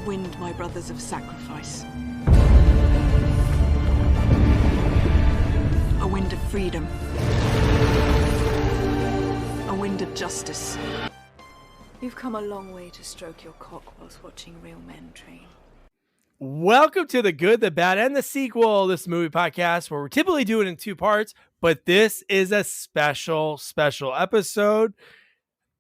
wind, my brothers, of sacrifice. A wind of freedom. A wind of justice. You've come a long way to stroke your cock whilst watching real men train. Welcome to The Good, the Bad, and the Sequel, this movie podcast where we're typically doing it in two parts, but this is a special episode,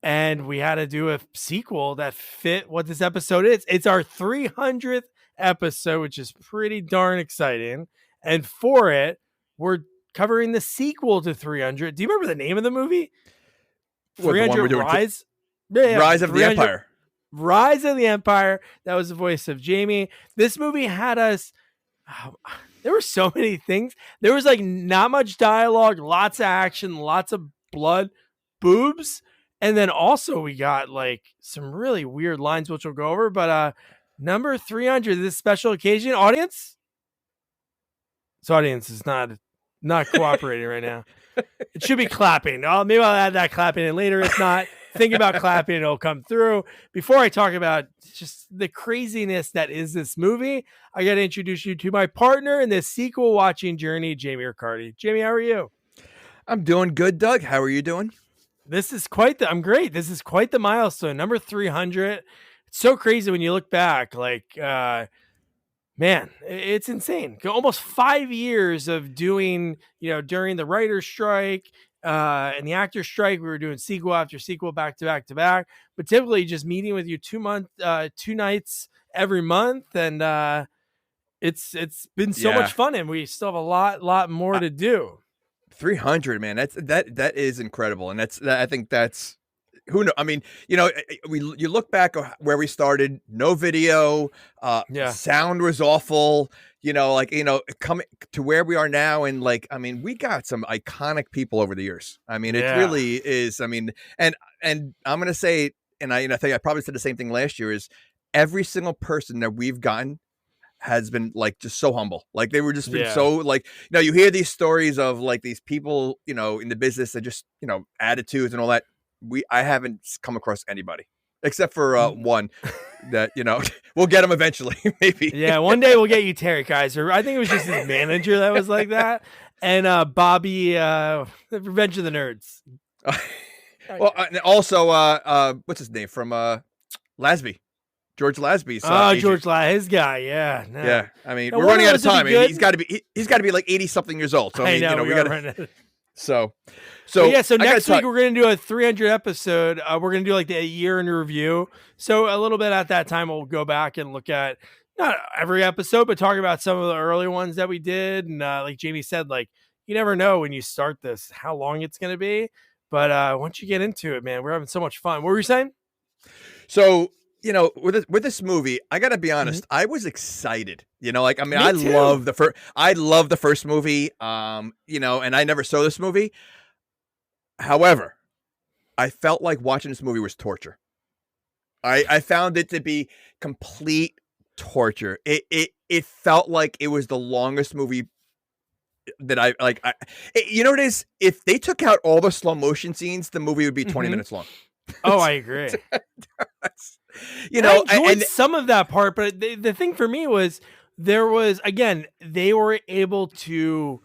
and we had to do a sequel that fit what this episode is. It's our 300th episode, which is pretty darn exciting, and for it, we're covering the sequel to 300. Do you remember the name of the movie? 300 Rise? Rise of the Empire. Rise of the Empire. That was the voice of Jamie. This movie had us. There were so many things. There was like not much dialogue, lots of action, lots of blood, boobs. And then also we got like some really weird lines, which we'll go over. But number 300, this special occasion. Audience? This audience is not cooperating right now. It should be clapping. Maybe I'll add that clapping in later. If not, think about clapping. It'll come through. Before I talk about just the craziness that is this movie, I got to introduce you to my partner in this sequel watching journey, Jamie Riccardi. Jamie, how are you? I'm doing good, Doug. How are you doing? I'm great. This is quite the milestone. Number 300. It's so crazy when you look back. Like, man, it's insane. Almost 5 years of doing, during the writer's strike and the actor's strike, we were doing sequel after sequel, back to back to back. But typically just meeting with you 2 nights every month. And it's been so much fun, and we still have a lot more to do. 300, man. That is incredible. And I think that's, who knows? I mean, you look back where we started, no video, sound was awful, coming to where we are now. And we got some iconic people over the years. I mean, it really is. I mean, and I'm going to say, and I think I probably said the same thing last year, is every single person that we've gotten has been just so humble. Like they were just been so you hear these stories of these people, in the business that just, attitudes and all that. I haven't come across anybody except for one that, we'll get him eventually, maybe. Yeah, one day we'll get you Terry Kaiser. I think it was just his manager that was like that. And Bobby, Revenge of the Nerds. Well, also, what's his name from Lasby? George Lasby's. George his guy, yeah. No. Yeah, I mean, we're running out of time. He's got to be like 80-something years old. So I mean, we got to. So next week we're going to do a 300 episode. We're going to do like the year in review. So a little bit at that time, we'll go back and look at not every episode, but talk about some of the early ones that we did. And like Jamie said, you never know when you start this, how long it's going to be. But once you get into it, man, we're having so much fun. What were you saying? So, with this movie, I got to be honest, I was excited, I love the first movie, and I never saw this movie. However, I felt like watching this movie was torture. I found it to be complete torture. It felt like it was the longest movie that you know what it is? If they took out all the slow motion scenes, the movie would be 20 minutes long. Oh, I agree. I enjoyed some of that part, but the thing for me was they were able to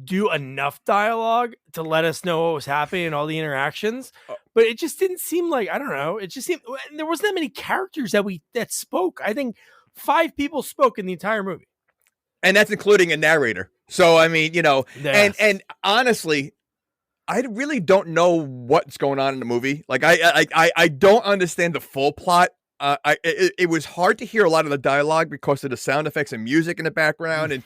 do enough dialogue to let us know what was happening and all the interactions, but it just didn't seem like, I don't know, it just seemed there wasn't that many characters that spoke. I think 5 people spoke in the entire movie, and that's including a narrator. So I mean, and honestly, I really don't know what's going on in the movie. I don't understand the full plot. It was hard to hear a lot of the dialogue because of the sound effects and music in the background, and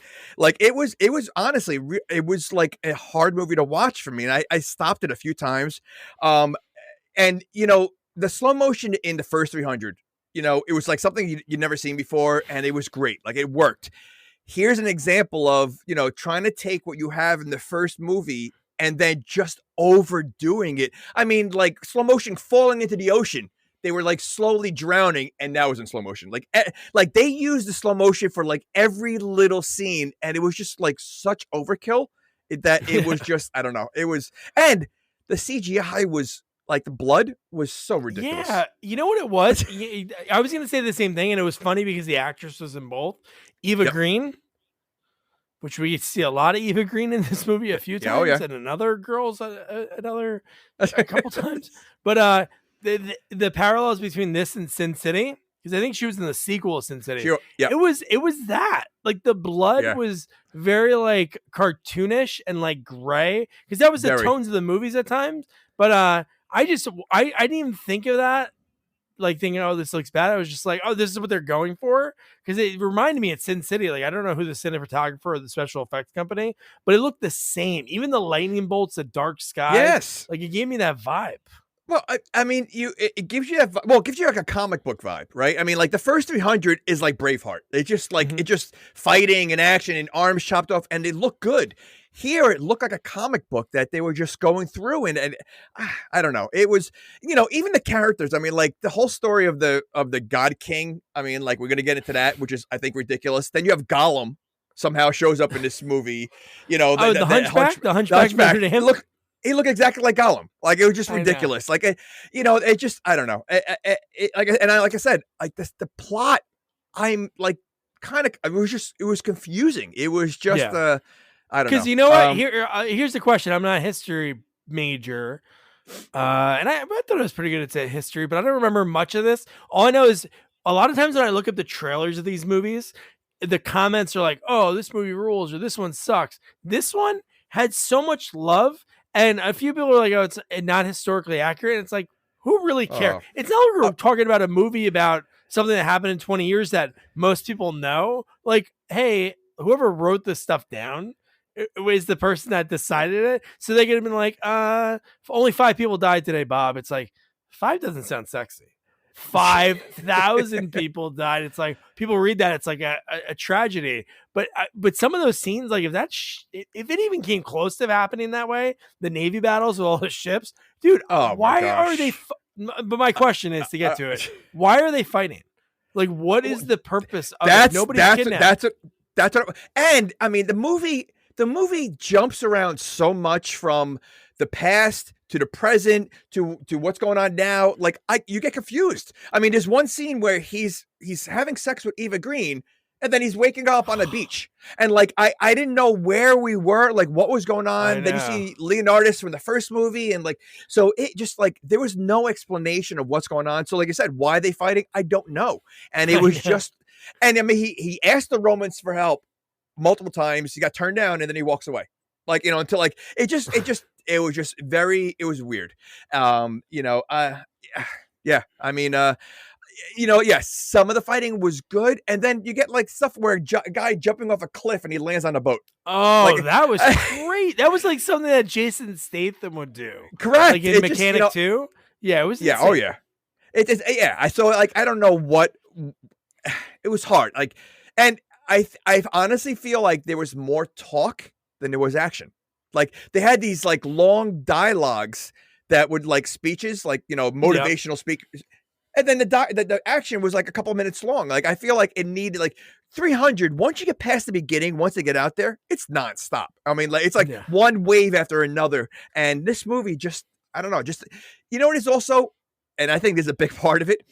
it was honestly it was like a hard movie to watch for me. And I stopped it a few times, and the slow motion in the first 300, it was like something you'd never seen before, and it was great. It worked. Here's an example of trying to take what you have in the first movie and then just overdoing it. I mean, slow motion falling into the ocean. They were slowly drowning, and that was in slow motion. They used the slow motion for every little scene, and it was just such overkill that it was just, I don't know. It was, and the CGI was Like the blood was so ridiculous. Yeah, you know what it was? I was going to say the same thing, and it was funny because the actress was in both. Eva Green, which we see a lot of Eva Green in this movie a few times, and another girl's a couple times. But the parallels between this and Sin City, because I think she was in the sequel of Sin City. It was that, like, the blood was very like cartoonish and like gray, because that was the tones of the movies at times. But I didn't even think of that, like thinking, oh, this looks bad. I was just like, oh, this is what they're going for, because it reminded me of Sin City. Like, I don't know who the cinematographer or the special effects company, but it looked the same. Even the lightning bolts, the dark sky, like it gave me that vibe. Well, I mean, it gives you that. Well, it gives you like a comic book vibe, right? I mean, like the first 300 is like Braveheart. It's just like it's just fighting and action and arms chopped off, and they look good. Here, it looked like a comic book that they were just going through, and I don't know. It was, even the characters. I mean, like the whole story of the God King. I mean, like we're gonna get into that, which is I think ridiculous. Then you have Gollum somehow shows up in this movie. The Hunchback. The Hunchback. He looked exactly like Gollum. Like it was just ridiculous. Like it just I don't know. Like I said, like the plot. I'm like kind of. It was confusing. It was just I don't know. Because you know what? Here's the question. I'm not a history major, and I thought I was pretty good at history, but I don't remember much of this. All I know is a lot of times when I look at the trailers of these movies, the comments are like, "Oh, this movie rules," or "This one sucks." This one had so much love. And a few people are like, oh, it's not historically accurate. It's like, who really cares? It's not like we're talking about a movie about something that happened in 20 years that most people know. Like, hey, whoever wrote this stuff down is the person that decided it. So they could have been like, only 5 people died today, Bob. It's like, 5 doesn't sound sexy. 5,000 people died. It's like, people read that, it's like a tragedy. But some of those scenes, like if if it even came close to happening that way, the Navy battles with all the ships, dude, why are they? But my question is, to get to it, why are they fighting? Like, what is the purpose of it? Nobody's kidnapped. That's what, and I mean, the movie jumps around so much from the past to the present to what's going on now. Like you get confused. I mean, there's one scene where he's having sex with Eva Green, and then he's waking up on a beach, and like I didn't know where we were, like what was going on. Then you see Leonardus from the first movie, and like so it just like there was no explanation of what's going on. So like I said, why are they fighting? I don't know. And it was just, and I mean he asked the Romans for help multiple times. He got turned down, and then he walks away. Like until like it was just very, it was weird. Yeah. I mean, yes, some of the fighting was good, and then you get like stuff where a guy jumping off a cliff and he lands on a boat. Oh, like, that was great. That was like something that Jason Statham would do. Correct. Like in Mechanic 2. Yeah, it was. Yeah. Insane. Oh yeah. I saw like I don't know what. It was hard. Like, and I honestly feel like there was more talk than there was action. Like they had these like long dialogues that would like speeches, like motivational speakers, and then the action was like a couple minutes long. Like I feel like it needed like 300. Once you get past the beginning, once they get out there, it's nonstop. I mean, like it's like one wave after another. And this movie just, I don't know, just what is also, and I think there's a big part of it.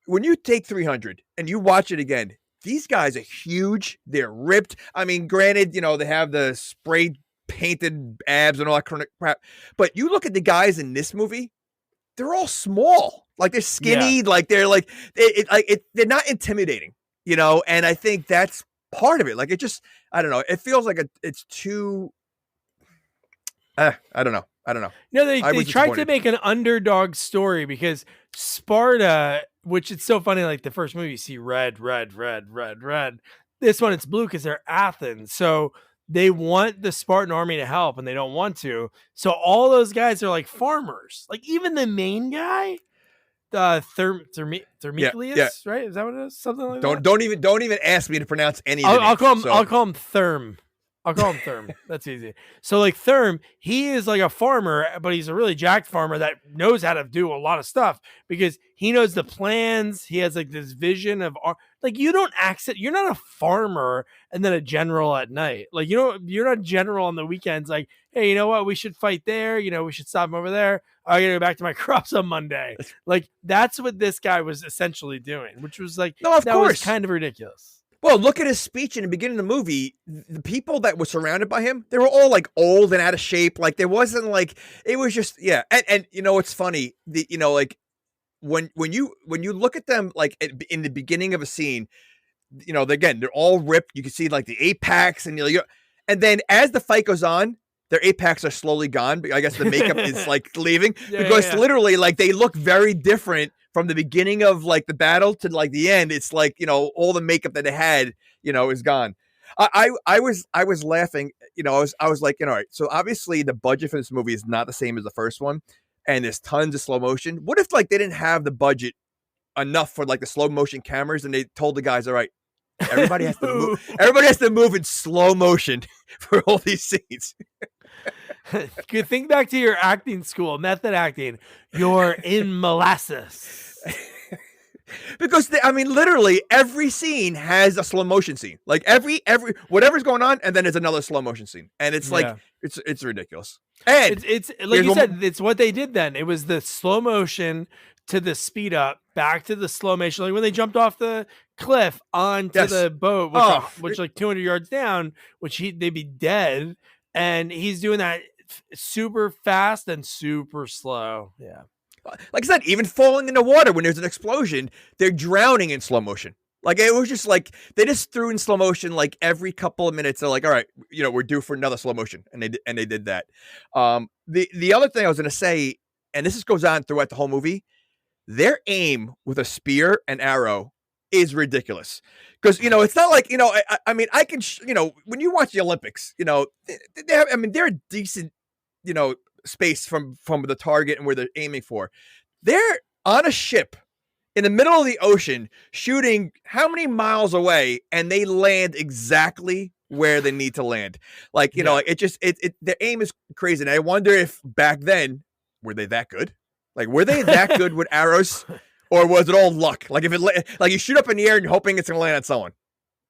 When you take 300 and you watch it again, these guys are huge. They're ripped. I mean, granted, they have the spray painted abs and all that crap. But you look at the guys in this movie, they're all small. Like they're skinny. Like they're like, they're not intimidating, and I think that's part of it. Like it just, I don't know. It feels like it's too, I don't know. They tried to make an underdog story because Sparta, which it's so funny, like the first movie you see red. This one it's blue because they're Athens. So they want the Spartan army to help and they don't want to. So all those guys are like farmers. Like even the main guy, Thermiclius, right? Is that what it is? Something like that. Don't even ask me to pronounce any of I'll call him Therm. I'll call him Therm. That's easy. So like Therm, he is like a farmer, but he's a really jacked farmer that knows how to do a lot of stuff because he knows the plans. He has like this vision of like you're not a farmer and then a general at night. Like you're not a general on the weekends. Like, hey, you know what? We should fight there. We should stop him over there. I gotta go back to my crops on Monday. Like, that's what this guy was essentially doing, which was like, no, of that course. was kind of ridiculous. Well, look at his speech in the beginning of the movie. The people that were surrounded by him, they were all like old and out of shape. Like, there wasn't like, it was just, yeah. And it's funny, like when you look at them, like in the beginning of a scene, again, they're all ripped. You can see like the 8-packs and and then as the fight goes on, their 8-packs are slowly gone. But I guess the makeup is like leaving because literally like they look very different from the beginning of like the battle to like the end. It's like, all the makeup that they had, is gone. I was laughing, I was like, all right, so obviously the budget for this movie is not the same as the first one. And there's tons of slow motion. What if like they didn't have the budget enough for like the slow motion cameras and they told the guys, all right, everybody has to move. Everybody has to move in slow motion for all these scenes. Think back to your acting school, method acting. You're in molasses. Because literally every scene has a slow motion scene. Like every whatever's going on, and then there's another slow motion scene, and it's like it's ridiculous. And it's like you said, it's what they did then. It was the slow motion to the speed up, back to the slow motion, like when they jumped off the cliff onto the boat, which like 200 yards down, which they'd be dead, and he's doing that super fast and super slow. Yeah. Like I said, even falling in the water when there's an explosion, they're drowning in slow motion. Like it was just like they just threw in slow motion like every couple of minutes. They're like, all right, we're due for another slow motion, and they did that. The other thing I was going to say, and this goes on throughout the whole movie, their aim with a spear and arrow is ridiculous because it's not like I can when you watch the Olympics, they're a decent space from the target and where they're aiming for. They're on a ship in the middle of the ocean shooting how many miles away, and they land exactly where they need to land. Like their aim is crazy. And I wonder if back then were they that good? Like were they that good with arrows, or was it all luck? Like if like you shoot up in the air and you're hoping it's gonna land on someone.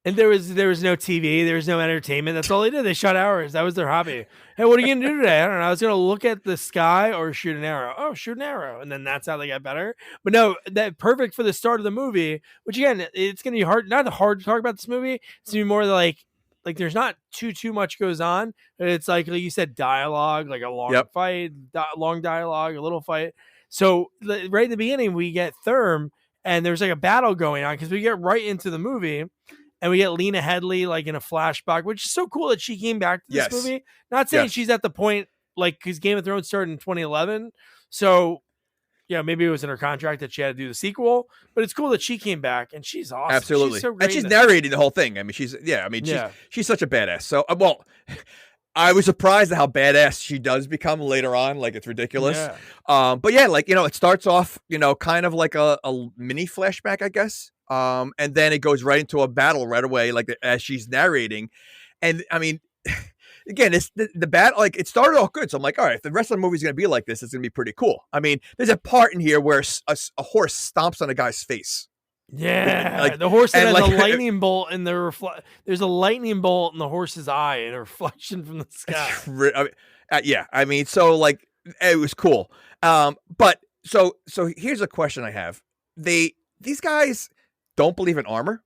And there was no TV, there was no entertainment. That's all they did. They shot arrows. That was their hobby. Hey, what are you gonna do today? I don't know. I was gonna look at the sky or shoot an arrow. Oh, shoot an arrow, and then that's how they got better. But no, that perfect for the start of the movie. Which again, it's gonna be hard. Not hard to talk about this movie. It's gonna be more like there's not too much goes on. It's like you said, dialogue, like a long fight, long dialogue, a little fight. So right in the beginning, we get Therm, and there's like a battle going on because we get right into the movie. And we get Lena Headley like in a flashback, which is so cool that she came back to this movie. Not saying she's at the point like because Game of Thrones started in 2011, so maybe it was in her contract that she had to do the sequel. But it's cool that she came back, and she's awesome. Absolutely, she's so great and she's narrating the whole thing. I mean, she's such a badass. So I was surprised at how badass she does become later on. Like it's ridiculous. Yeah. But yeah, like it starts off kind of like a mini flashback, I guess. And then it goes right into a battle right away, like as she's narrating. And I mean, again, it's the battle, like it started off good. So I'm like, all right, if the rest of the movie is going to be like this, it's going to be pretty cool. I mean, there's a part in here where a horse stomps on a guy's face. Yeah, like the horse that has a lightning bolt in there's a lightning bolt in the horse's eye and a reflection from the sky. I mean, so like it was cool. But so here's a question I have. These guys don't believe in armor.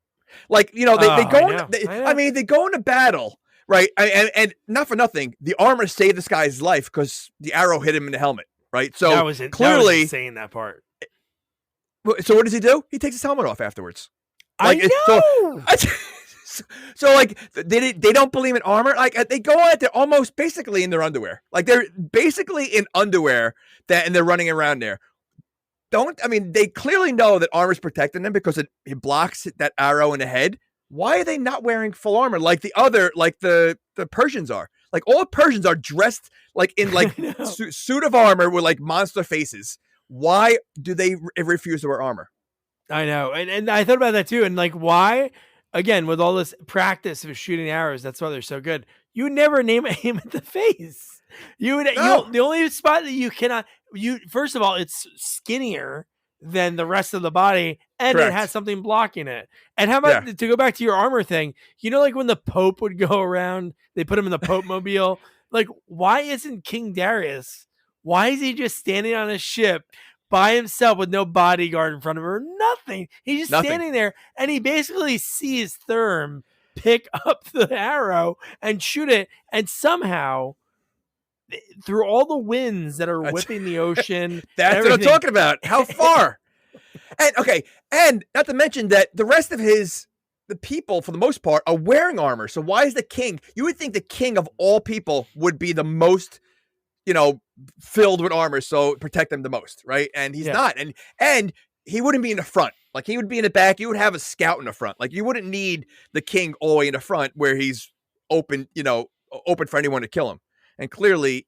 Like, they go into battle, right? And not for nothing, the armor saved this guy's life because the arrow hit him in the helmet, right? So clearly that was insane, that part. So what does he do? He takes his helmet off afterwards. Like, I know. So like they don't believe in armor. Like they go out, they're almost basically in their underwear. Like they're basically in underwear and they're running around there. They clearly know that armor's protecting them because it blocks that arrow in the head. Why are they not wearing full armor like the Persians are? Like all Persians are dressed like in like suit of armor with like monster faces. Why do they refuse to wear armor? I know. And I thought about that too. And like, why, again, with all this practice of shooting arrows, that's why they're so good. You would never aim at the face. The only spot that you cannot, first of all, it's skinnier than the rest of the body, and Correct. It has something blocking it. And how about to go back to your armor thing? Like when the Pope would go around, they put him in the Pope mobile. Like, why isn't King Darius? Why is he just standing on a ship by himself with no bodyguard in front of her? Nothing. He's just standing there, and he basically sees Therm pick up the arrow and shoot it, and somehow, through all the winds that are whipping the ocean, that's what I'm talking about. How far? and not to mention that the rest of the people, for the most part, are wearing armor. So why is the king? You would think the king of all people would be the most, filled with armor, so protect them the most, right? And he's not, and he wouldn't be in the front. Like, he would be in the back. You would have a scout in the front. Like, you wouldn't need the king all the way in the front where he's open for anyone to kill him. And clearly,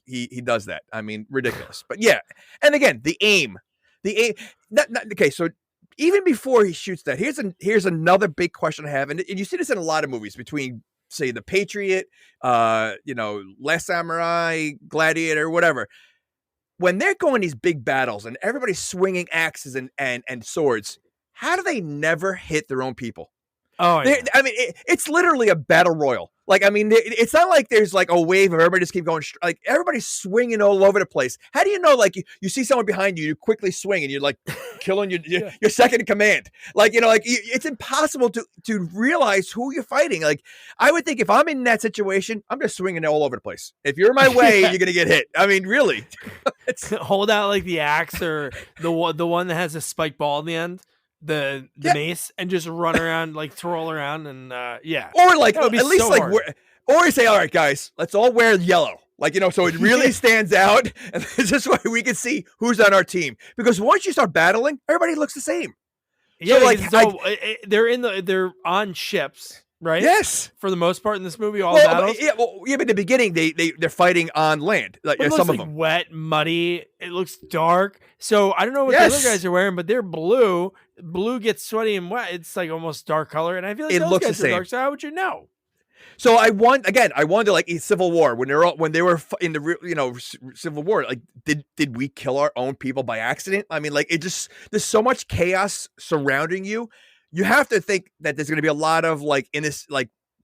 he does that. I mean, ridiculous. But yeah, and again, the aim. Okay, so even before he shoots that, here's another big question I have, and you see this in a lot of movies between, say, The Patriot, Last Samurai, Gladiator, whatever. When they're going these big battles and everybody's swinging axes and swords, how do they never hit their own people? Oh, yeah. I mean, it's literally a battle royal. Like, I mean, it's not like there's like a wave of everybody just keep going. Like, everybody's swinging all over the place. How do you know? Like, you see someone behind you, you quickly swing, and you're like killing your second in command. Like, it's impossible to realize who you're fighting. Like, I would think if I'm in that situation, I'm just swinging all over the place. If you're in my way, you're gonna get hit. I mean, really. Hold out like the axe or the one that has a spike ball in the end. The mace, and just run around, like twirl around, and or like at least like or say, all right, guys, let's all wear yellow, like, so it really stands out, and this way we can see who's on our team. Because once you start battling, everybody looks the same. Yeah, so they're on ships, right? Yes, for the most part in this movie, all battles. But in the beginning, they're fighting on land. Like, it looks some like of them wet, muddy. It looks dark. So I don't know what the other guys are wearing, but they're blue. Blue gets sweaty and wet. It's like almost dark color, and I feel like those guys are dark. So how would you know? So I wonder, like, in Civil War, when they were in the Civil War, like, did we kill our own people by accident? I mean, like, there's so much chaos surrounding you. You have to think that there's going to be a lot of like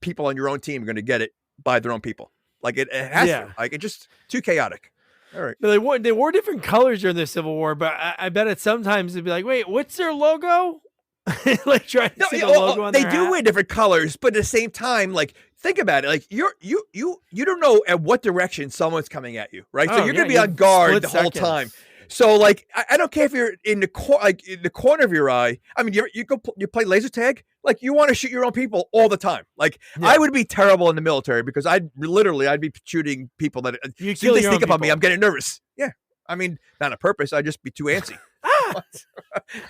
people on your own team are going to get it by their own people. Like, it has to. Like, it's just too chaotic. All right. But they wore different colors during the Civil War, but I bet it sometimes it'd be like, wait, what's their logo? Like, trying to see the logo on they their do hat. wear different colors, but at the same time, like, think about it. Like, you don't know at what direction someone's coming at you, right? So you're going to be on guard the whole time. So, like, I don't care if you're in the corner of your eye. I mean, you play laser tag. Like, you want to shoot your own people all the time. Like, I would be terrible in the military because I'd be shooting people that they sneak up on me. I'm getting nervous. Yeah, I mean, not on purpose. I'd just be too antsy.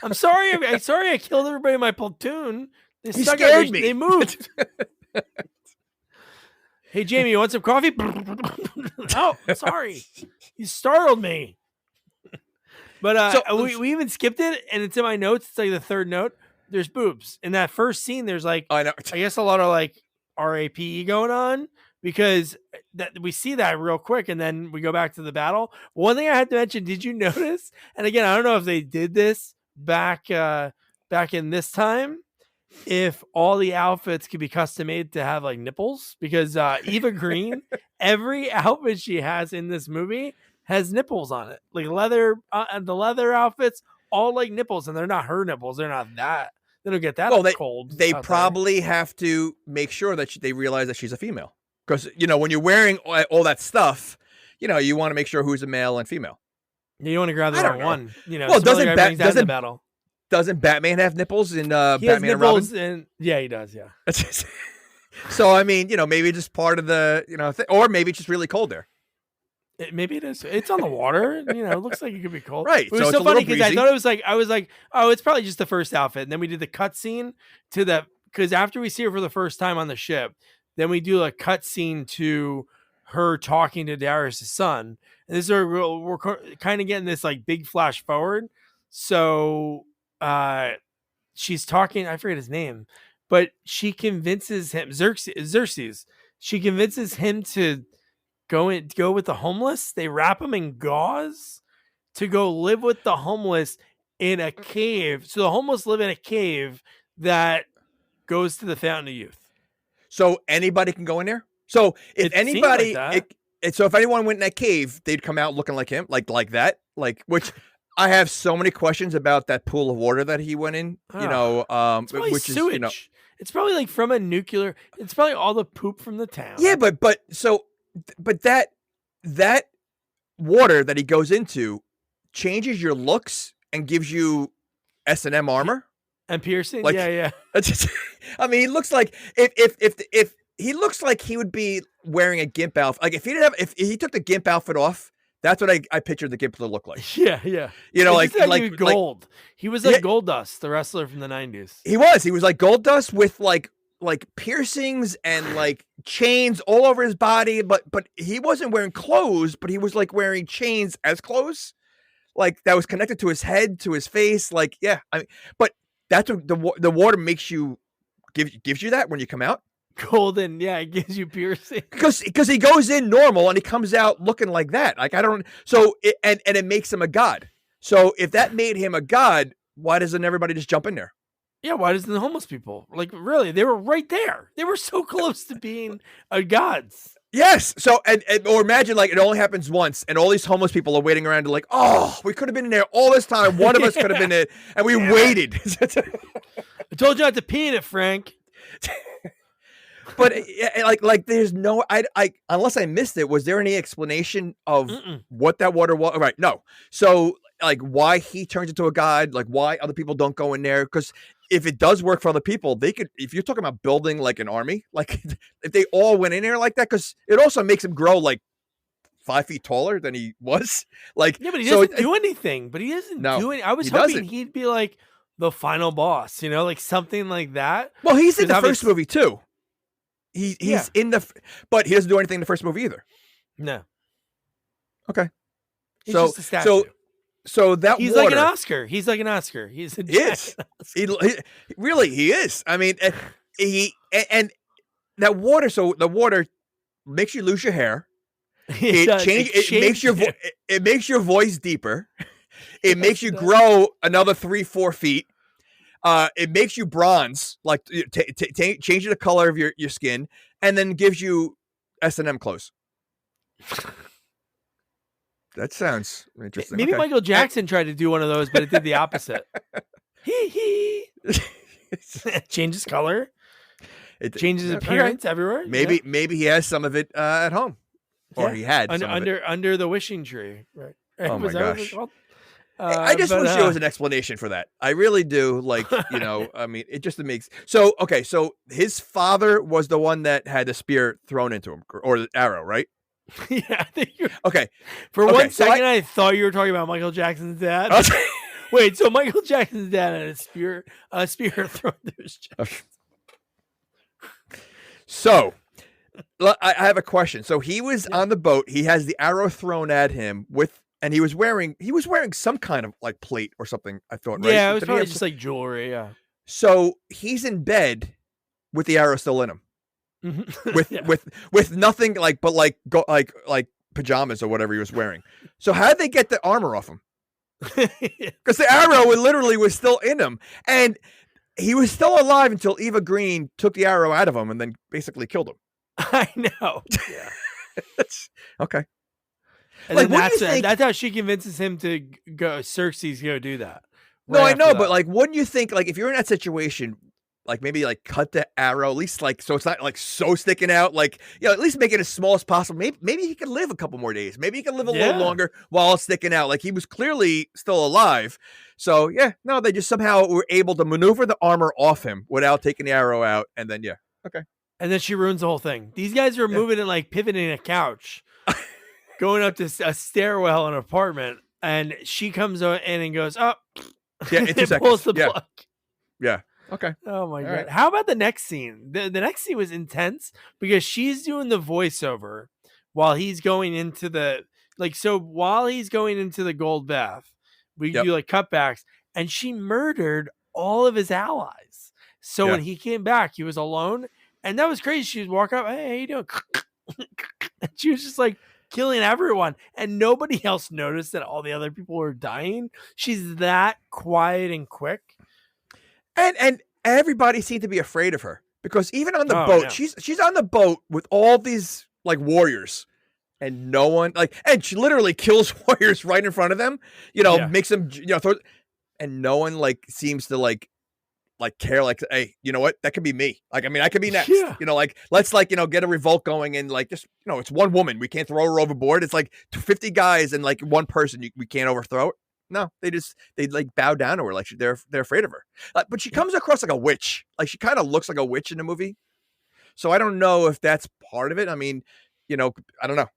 I'm sorry. I killed everybody in my platoon. They scared me. They moved. Hey, Jamie, you want some coffee? Oh, sorry. You startled me. But we even skipped it, and it's in my notes. It's like the third note. There's boobs. In that first scene, there's like, I guess a lot of like RAPE going on, because we see that real quick, and then we go back to the battle. One thing I had to mention, did you notice? And again, I don't know if they did this back in this time, if all the outfits could be custom made to have like nipples, because Eva Green, every outfit she has in this movie has nipples on it, like leather, and the leather outfits all like nipples, and they're not her nipples. They're not that. They don't get that cold. They probably have to make sure that they realize that she's a female, because when you're wearing all that stuff, you want to make sure who's a male and female. You don't want to grab the wrong one. Well, doesn't Batman have nipples in Batman and Robin? Yeah, he does. Yeah. So I mean, maybe just part of the or maybe it's just really cold there. Maybe it is. It's on the water. It looks like it could be cold. Right. It was so funny because I thought it was like, I was like, oh, it's probably just the first outfit. And then we did the cut scene to that, because after we see her for the first time on the ship, then we do a cut scene to her talking to Darius' son. And this is we're kind of getting this like big flash forward. So she's talking, I forget his name, but she convinces him, Xerxes, she convinces him to go with the homeless. They wrap him in gauze to go live with the homeless in a cave. So the homeless live in a cave that goes to the Fountain of Youth. So anybody can go in there? So if anybody, like so if anyone went in that cave, they'd come out looking like him, like that, which I have so many questions about that pool of water that he went in. It's which sewage. is it's probably like from a nuclear. It's probably all the poop from the town. Yeah, but that water that he goes into changes your looks and gives you S&M armor and piercing. Like, yeah. I mean, he looks like if he looks like he would be wearing a gimp outfit. Like if he took the gimp outfit off, that's what I pictured the gimp to look like. Yeah. Like gold. He was like Gold Dust, the wrestler from the 90s. He was like Gold Dust with like piercings and like chains all over his body, but he wasn't wearing clothes, but he was like wearing chains as clothes, like that was connected to his head, to his face. Like, yeah, I mean, but that's what the water makes you gives you that when you come out. Golden, yeah, it gives you piercing because he goes in normal and he comes out looking like that. Like and it makes him a god. So if that made him a god, why doesn't everybody just jump in there? Yeah, why doesn't the homeless people? Like, really, they were right there. They were so close to being gods. Yes. So or imagine like it only happens once, and all these homeless people are waiting around to like, oh, we could have been in there all this time. One of us could have been in, and we waited. I told you not to pee in it, Frank. But like there's no I unless I missed it, was there any explanation of what that water was? Right, no. So like why he turns into a god, like why other people don't go in there? Because if it does work for other people, they could. If you're talking about building like an army, like if they all went in there like that, because it also makes him grow like 5 feet taller than he was. Like, yeah, but he doesn't do anything. But he doesn't do anything. I was hoping he'd be like the final boss, like something like that. Well, he's in the first movie too. He's in but he doesn't do anything in the first movie either. No. Okay. He's just a statue. So that he's water, like an Oscar. He's like an Oscar. He's a he really he is. I mean, and that water. So the water makes you lose your hair. It makes your voice deeper. It makes you grow another 3-4 feet. It makes you bronze, like change the color of your skin, and then gives you S&M clothes. That sounds interesting. Maybe Michael Jackson tried to do one of those, but it did the opposite. He changes color. It changes appearance everywhere. Maybe he has some of it at home, or he had under the wishing tree. Right. Oh my gosh. I just wish there was an explanation for that. I really do. Like, I mean, it just makes so okay. So his father was the one that had the spear thrown into him, or the arrow, right? Yeah, I think you're okay. For one second, I thought you were talking about Michael Jackson's dad. Okay. Wait, so Michael Jackson's dad had a spear thrown to his chest. Okay. So, I have a question. So he was on the boat. He has the arrow thrown at him and he was wearing some kind of like plate or something, I thought, right? Yeah, it was probably just like jewelry, yeah. So he's in bed with the arrow still in him. Mm-hmm. with nothing like pajamas or whatever he was wearing. So how did they get the armor off him? Because the arrow literally was still in him, and he was still alive until Eva Green took the arrow out of him and then basically killed him. I know. Yeah. Okay. And like, that's how she convinces him to go. Xerxes go do that. No, I know, but like, wouldn't you think like if you're in that situation? Like maybe like cut the arrow, at least like so it's not like so sticking out. Like at least make it as small as possible. Maybe he could live a couple more days. Maybe he could live a little longer while it's sticking out. Like he was clearly still alive. So they just somehow were able to maneuver the armor off him without taking the arrow out. And then okay. And then she ruins the whole thing. These guys are moving and like pivoting a couch, going up to a stairwell in an apartment, and she comes in and goes up. Yeah, in 2 seconds. Pulls the plug. Yeah. Okay. Oh my God. Right. How about the next scene? The next scene was intense because she's doing the voiceover while he's going into while he's going into the gold bath, we do like cutbacks, and she murdered all of his allies. So when he came back, he was alone, and that was crazy. She would walk up, hey, how you doing? And she was just like killing everyone, and nobody else noticed that all the other people were dying. She's that quiet and quick. And everybody seemed to be afraid of her. because even on the boat, she's on the boat with all these like warriors, and no one and she literally kills warriors right in front of them. Makes them and no one seems to care, hey, you know what, that could be me, I could be next. Let's get a revolt going, and just it's one woman, we can't throw her overboard. It's 50 guys and one person we can't overthrow it. No, they bow down to her, they're afraid of her. But she comes across like a witch. She kind of looks like a witch in the movie, so I don't know if that's part of it. I don't know.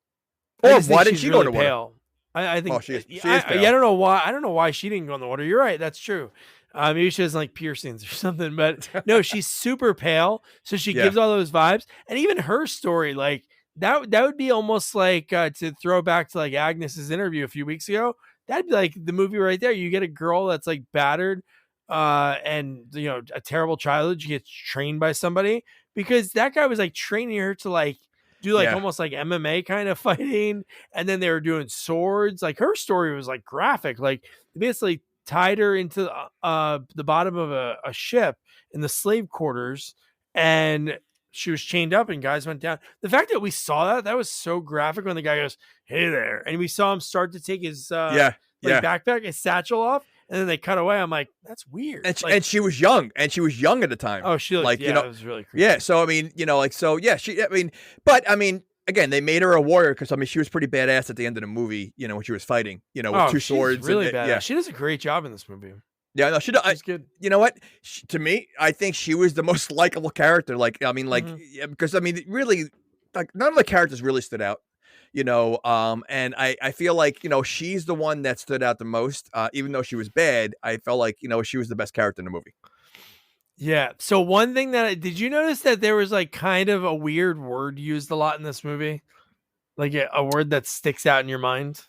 Or why didn't she go to water? I think she is pale. I don't know why. I don't know why she didn't go in the water. You're right. That's true. Maybe she has piercings or something, but no, she's super pale. So she gives all those vibes. And even her story, that would be almost to throw back to Agnes's interview a few weeks ago. That'd be the movie right there. You get a girl that's battered, and a terrible childhood. She gets trained by somebody, because that guy was training her to do almost MMA kind of fighting. And then they were doing swords. Her story was graphic. They basically tied her into the bottom of a ship in the slave quarters, and she was chained up and guys went down. The fact that we saw that was so graphic, when the guy goes, "Hey there," and we saw him start to take his backpack, his satchel off, and then they cut away. I'm like, that's weird. And she was young, at the time. Oh, she looked, it was really creepy. Yeah, so again, they made her a warrior because she was pretty badass at the end of the movie. When she was fighting, with two swords. Really badass. Yeah, she does a great job in this movie. Yeah, no, she's good. You know what? To me, I think she was the most likable character. Because really, none of the characters really stood out. And I feel she's the one that stood out the most. Even though she was bad, I felt she was the best character in the movie. Yeah. So one thing did you notice that there was kind of a weird word used a lot in this movie? A word that sticks out in your mind?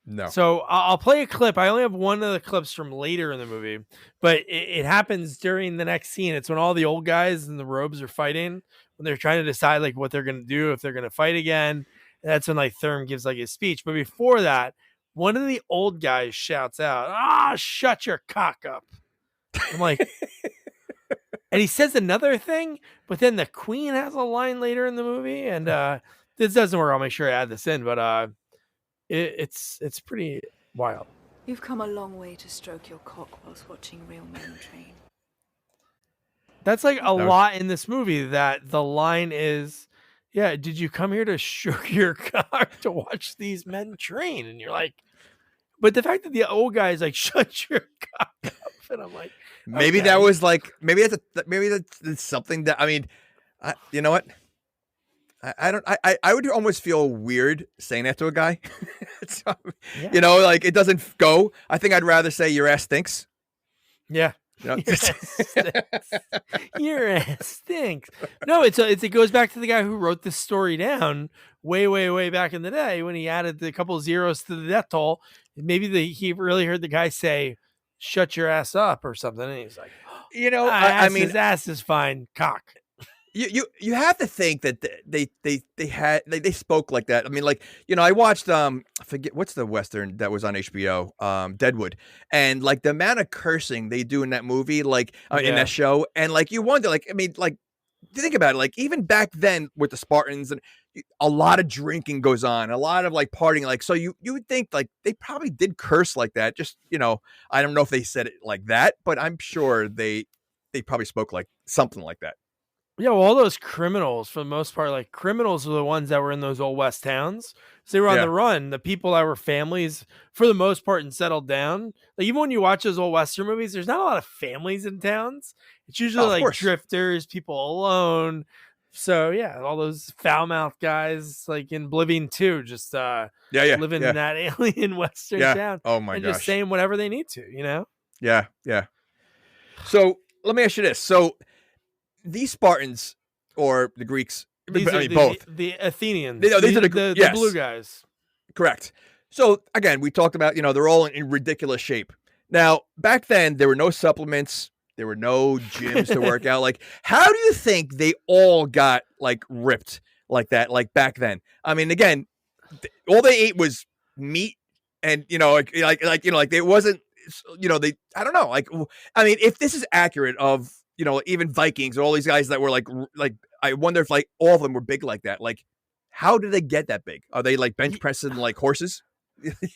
No. So I'll play a clip. I only have one of the clips from later in the movie, but it happens during the next scene. It's when all the old guys in the robes are fighting, when they're trying to decide what they're going to do, if they're going to fight again. And that's when Thurm gives his speech. But before that, one of the old guys shouts out, shut your cock up. I'm like, and he says another thing, but then the queen has a line later in the movie, and this doesn't work. I'll make sure I add this in, but it's pretty wild. You've come a long way to stroke your cock whilst watching real men train. That's a lot in this movie, that the line is, yeah, did you come here to stroke your cock to watch these men train? And you're like, but the fact that the old guy is shut your cock up, and I'm like, maybe that was maybe that's something that you know what? I would almost feel weird saying that to a guy. So, it doesn't go. I think I'd rather say your ass stinks. Yeah. Your ass stinks. No, it goes back to the guy who wrote this story down way back in the day, when he added a couple zeros to the death toll. Maybe he really heard the guy say, "Shut your ass up" or something, and he's like, his ass is fine, cock. You have to think that they spoke like that. I watched I forget what's the Western that was on HBO, Deadwood, and the amount of cursing they do in that movie, in that show, and you wonder, think about it, even back then with the Spartans, and a lot of drinking goes on, a lot of partying, so you would think they probably did curse like that. Just I don't know if they said it like that, but I'm sure they probably spoke something like that. Yeah, well, all those criminals, for the most part, criminals were the ones that were in those old West towns. So they were on the run. The people that were families, for the most part, and settled down. Even when you watch those old Western movies, there's not a lot of families in towns. It's usually drifters, people alone. So yeah, all those foul mouth guys, in Oblivion 2, just living in that alien Western town. Oh my gosh. Just saying whatever they need to, Yeah. So let me ask you this. So these Spartans, or the Greeks, both. The Athenians. These are the blue guys. Correct. So again, we talked about, they're all in ridiculous shape. Now, back then, there were no supplements. There were no gyms to work out. How do you think they all got ripped like that? Back then? Again, all they ate was meat, and it wasn't, I don't know. If this is accurate of even Vikings, all these guys that were like I wonder if like all of them were big like that. Like, how did they get that big? Are they like bench pressing like horses?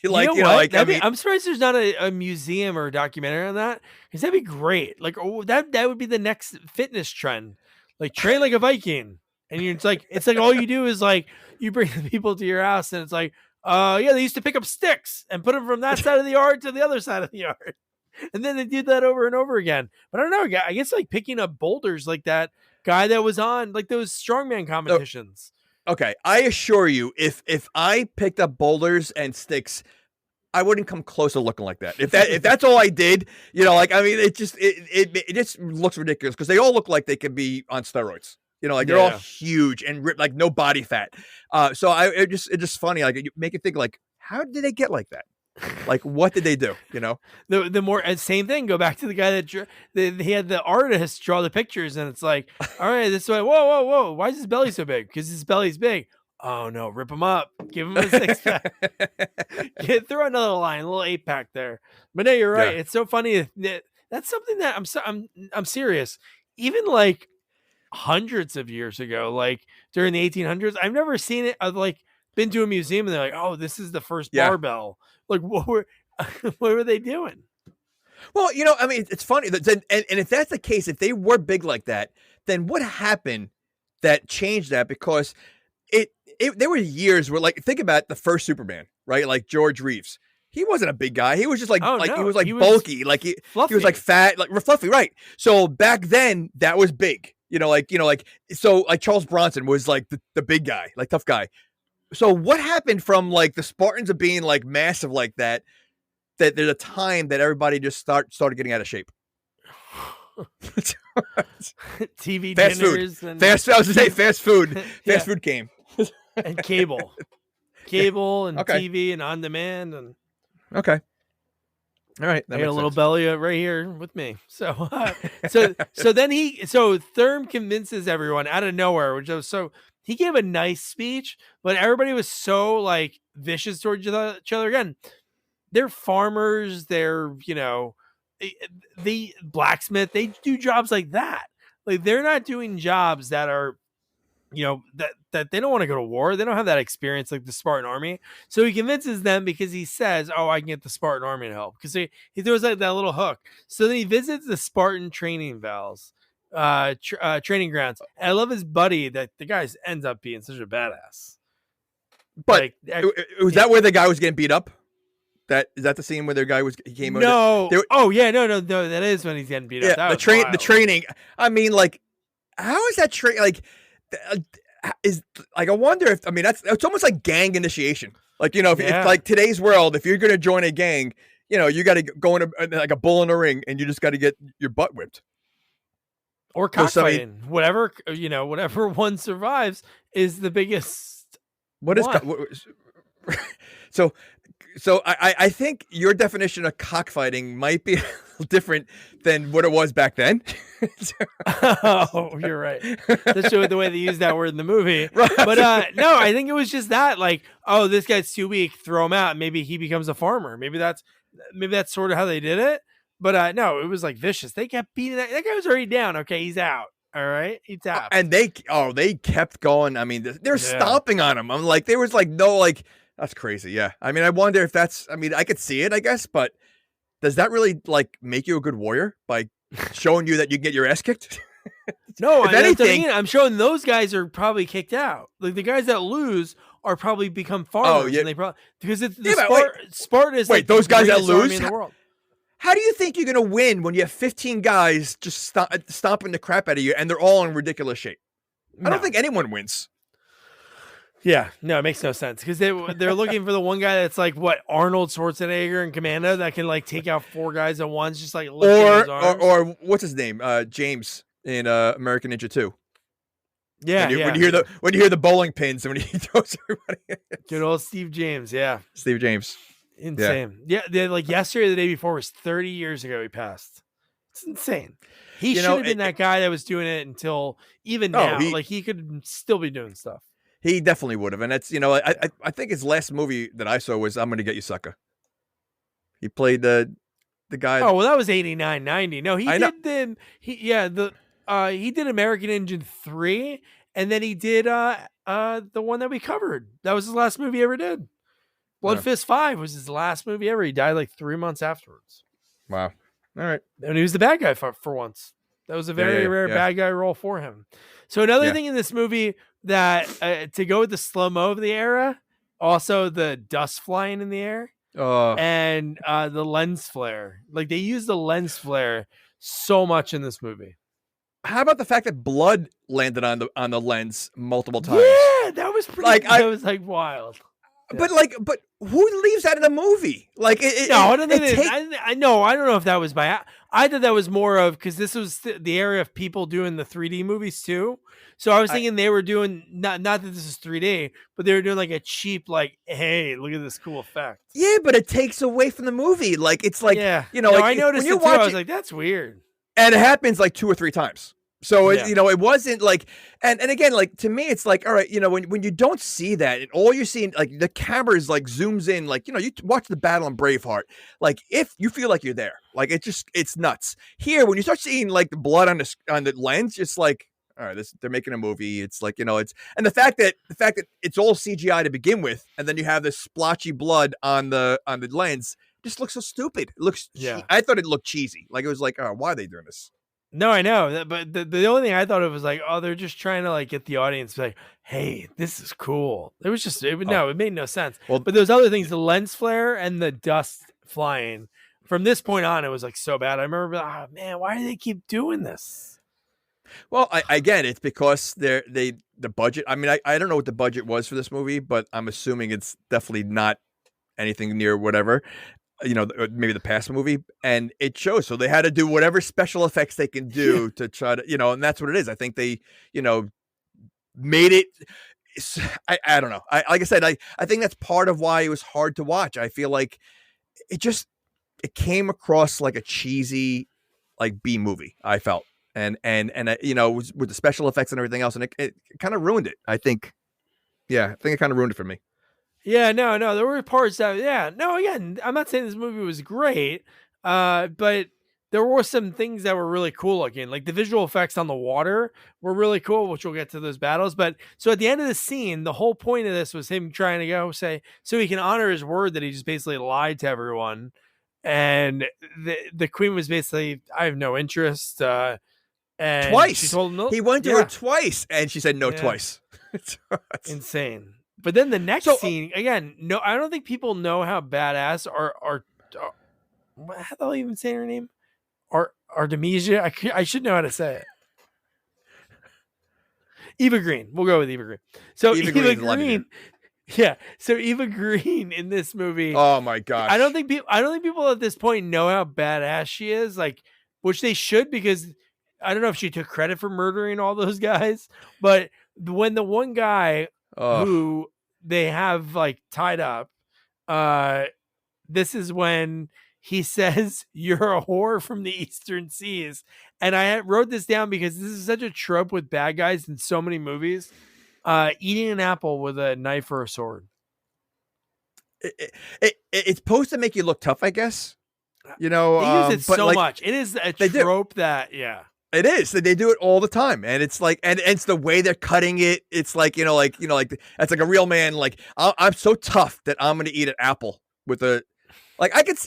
I'm surprised there's not a museum or a documentary on that, because that'd be great. Like, that would be the next fitness trend. Like, train like a Viking, and it's like all you do is like you bring the people to your house, and it's like, yeah, they used to pick up sticks and put them from that side of the yard to the other side of the yard, and then they did that over and over again. But I don't know, I guess like picking up boulders like that guy that was on like those strongman competitions. Okay, I assure you, if I picked up boulders and sticks, I wouldn't come close to looking like that. If that's all I did, it just looks ridiculous, because they all look like they could be on steroids. They're all huge and ripped, like no body fat. So it's just funny. Like, you make you think, like, how did they get like that? Like, what did they do? The more same thing. Go back to the guy that he had the artist draw the pictures, and it's like, all right, this way. Whoa! Why is his belly so big? Because his belly's big. Oh no, rip him up. Give him a 6-pack. Throw another line, a little 8-pack there. But no, you're right. Yeah. It's so funny. That's something that I'm serious. Even like hundreds of years ago, like during the 1800s, I've never seen it. I've like been to a museum and they're like, oh, this is the first barbell. Like, what were they doing? Well, it's funny that, and if that's the case, if they were big like that, then what happened that changed that? Because there were years where, like, think about the first Superman, right? Like George Reeves. He wasn't a big guy. He was just like, he was like bulky, like he was like fat, like fluffy, right? So back then that was big, so like Charles Bronson was like the big guy, like tough guy. So what happened from like the Spartans of being like massive like that there's a time that everybody just started getting out of shape? TV fast dinners food. I was going to say fast food. Fast food came. And cable and TV and on demand. And okay. All right. I got a little belly right here with me. So then Thurm convinces everyone out of nowhere, which was he gave a nice speech, but everybody was so like vicious towards each other. Again, they're farmers. They're, the blacksmith. They do jobs like that. Like, they're not doing jobs that are, that they don't want to go to war. They don't have that experience like the Spartan army. So he convinces them because he says, oh, I can get the Spartan army to help. Because he throws like that little hook. So then he visits the Spartan training training grounds. And I love his buddy that the guy ends up being such a badass. But was that where the guy was getting beat up? Is that the scene where he came over? No. No. That is when he's getting beat up. Yeah, the training. I mean, like, how is that train? Like, is like, I wonder if, it's almost like gang initiation. Like, if like today's world, if you're going to join a gang, you got to go in like a bull in a ring, and you just got to get your butt whipped. Or cockfighting, whatever one survives is the biggest. So I think your definition of cockfighting might be different than what it was back then. Oh, you're right. That's the way they use that word in the movie. Right. But no, I think it was just that, like, oh, this guy's too weak, throw him out. Maybe he becomes a farmer. Maybe that's sort of how they did it. But no, it was like vicious. They kept beating that guy was already down. Okay, he's out. All right, he's out. And they kept going. I mean, they're stomping on him. I'm like, there was like no like. That's crazy. Yeah. I mean, I wonder if I could see it, I guess, but does that really like make you a good warrior by showing you that you can get your ass kicked? No, if anything, I'm showing those guys are probably kicked out. Like, the guys that lose are probably become farmers. Oh, yeah. And they probably, because it's Spartan is like those guys that lose in the world. How do you think you're going to win when you have 15 guys just stomping the crap out of you and they're all in ridiculous shape? I don't think anyone wins. Yeah, no, it makes no sense, because they're looking for the one guy that's like what Arnold Schwarzenegger in Commando that can like take out 4 guys at once, just like lifting his arms. Or what's his name? James in American Ninja 2. Yeah, when you hear the bowling pins and when he throws everybody. Good old Steve James, yeah. Steve James. Insane. Yeah, like yesterday or the day before was 30 years ago he passed. It's insane. He should have been that guy that was doing it until even now. Like, he could still be doing stuff. He definitely would have. And that's, I think his last movie that I saw was I'm Gonna Get You, Sucker. He played The guy. Oh well, that was 89, 90. No, I know. He did American Engine 3, and then he did the one that we covered. That was his last movie he ever did. Blood Fist 5 was his last movie ever. He died like 3 months afterwards. Wow. All right. And he was the bad guy for once. That was a very rare bad guy role for him. So another thing in this movie that to go with the slow-mo of the era, also the dust flying in the air. And the lens flare. Like they use the lens flare so much in this movie. How about the fact that blood landed on the lens multiple times? Yeah, that was pretty. That was like wild. But but who leaves that in a movie? Like I don't think I know. I don't know if that was by. I thought that was more of because this was the area of people doing the 3D movies too. So I was thinking they were doing not that this is 3D, but they were doing like a cheap like, hey, look at this cool effect. Yeah, but it takes away from the movie. Like it's like you know. No, like, I noticed it too. I was like, that's weird. And it happens like 2 or 3 times. So it, it wasn't like, and again, like to me, it's like, all right, when you don't see that, and all you're seeing, like the camera's like zooms in, like you watch the battle on Braveheart, like if you feel like you're there, like it's nuts. Here, when you start seeing like the blood on the lens, it's like, all right, they're making a movie. It's like it's and the fact that it's all CGI to begin with, and then you have this splotchy blood on the lens, just looks so stupid. It looks, I thought it looked cheesy. Like it was like, oh, why are they doing this? No, I know, but the only thing I thought of was like, oh, they're just trying to like get the audience like, hey, this is cool. It was just, it made no sense. Well, but those other things, the lens flare and the dust flying, from this point on, it was like so bad. I remember, oh man, why do they keep doing this? Well, again, it's because the budget. I mean, I don't know what the budget was for this movie, but I'm assuming it's definitely not anything near whatever. Maybe the past movie, and it shows. So they had to do whatever special effects they can do to try to, and that's what it is. I think they, made it. I don't know. Like I said, I think that's part of why it was hard to watch. I feel like it came across like a cheesy, like B movie. I felt, and with the special effects and everything else, and it kind of ruined it. I think it kind of ruined it for me. Yeah, no, there were parts that, again, I'm not saying this movie was great, but there were some things that were really cool looking. Like the visual effects on the water were really cool, which we'll get to those battles. But so at the end of the scene, the whole point of this was him trying to go say, so he can honor his word that he just basically lied to everyone. And the queen was basically, I have no interest. And twice. She told him no. He went to her twice, and she said no twice. Insane. But then the next scene, again, no, I don't think people know how badass how the hell even say her name? Artemisia? I should know how to say it. Eva Green. We'll go with Eva Green. So Eva Green. Yeah. So Eva Green in this movie. Oh my gosh. I don't think people at this point know how badass she is, like, which they should, because I don't know if she took credit for murdering all those guys, but when the one guy who they have like tied up, this is when he says, "You're a whore from the Eastern Seas." And I wrote this down because this is such a trope with bad guys in so many movies. Eating an apple with a knife or a sword. It's supposed to make you look tough, I guess. They use it so much. It is a trope that, it is. They do it all the time, and it's like, and it's the way they're cutting it. It's like, that's like a real man. Like, I'm so tough that I'm going to eat an apple with a, like, I could,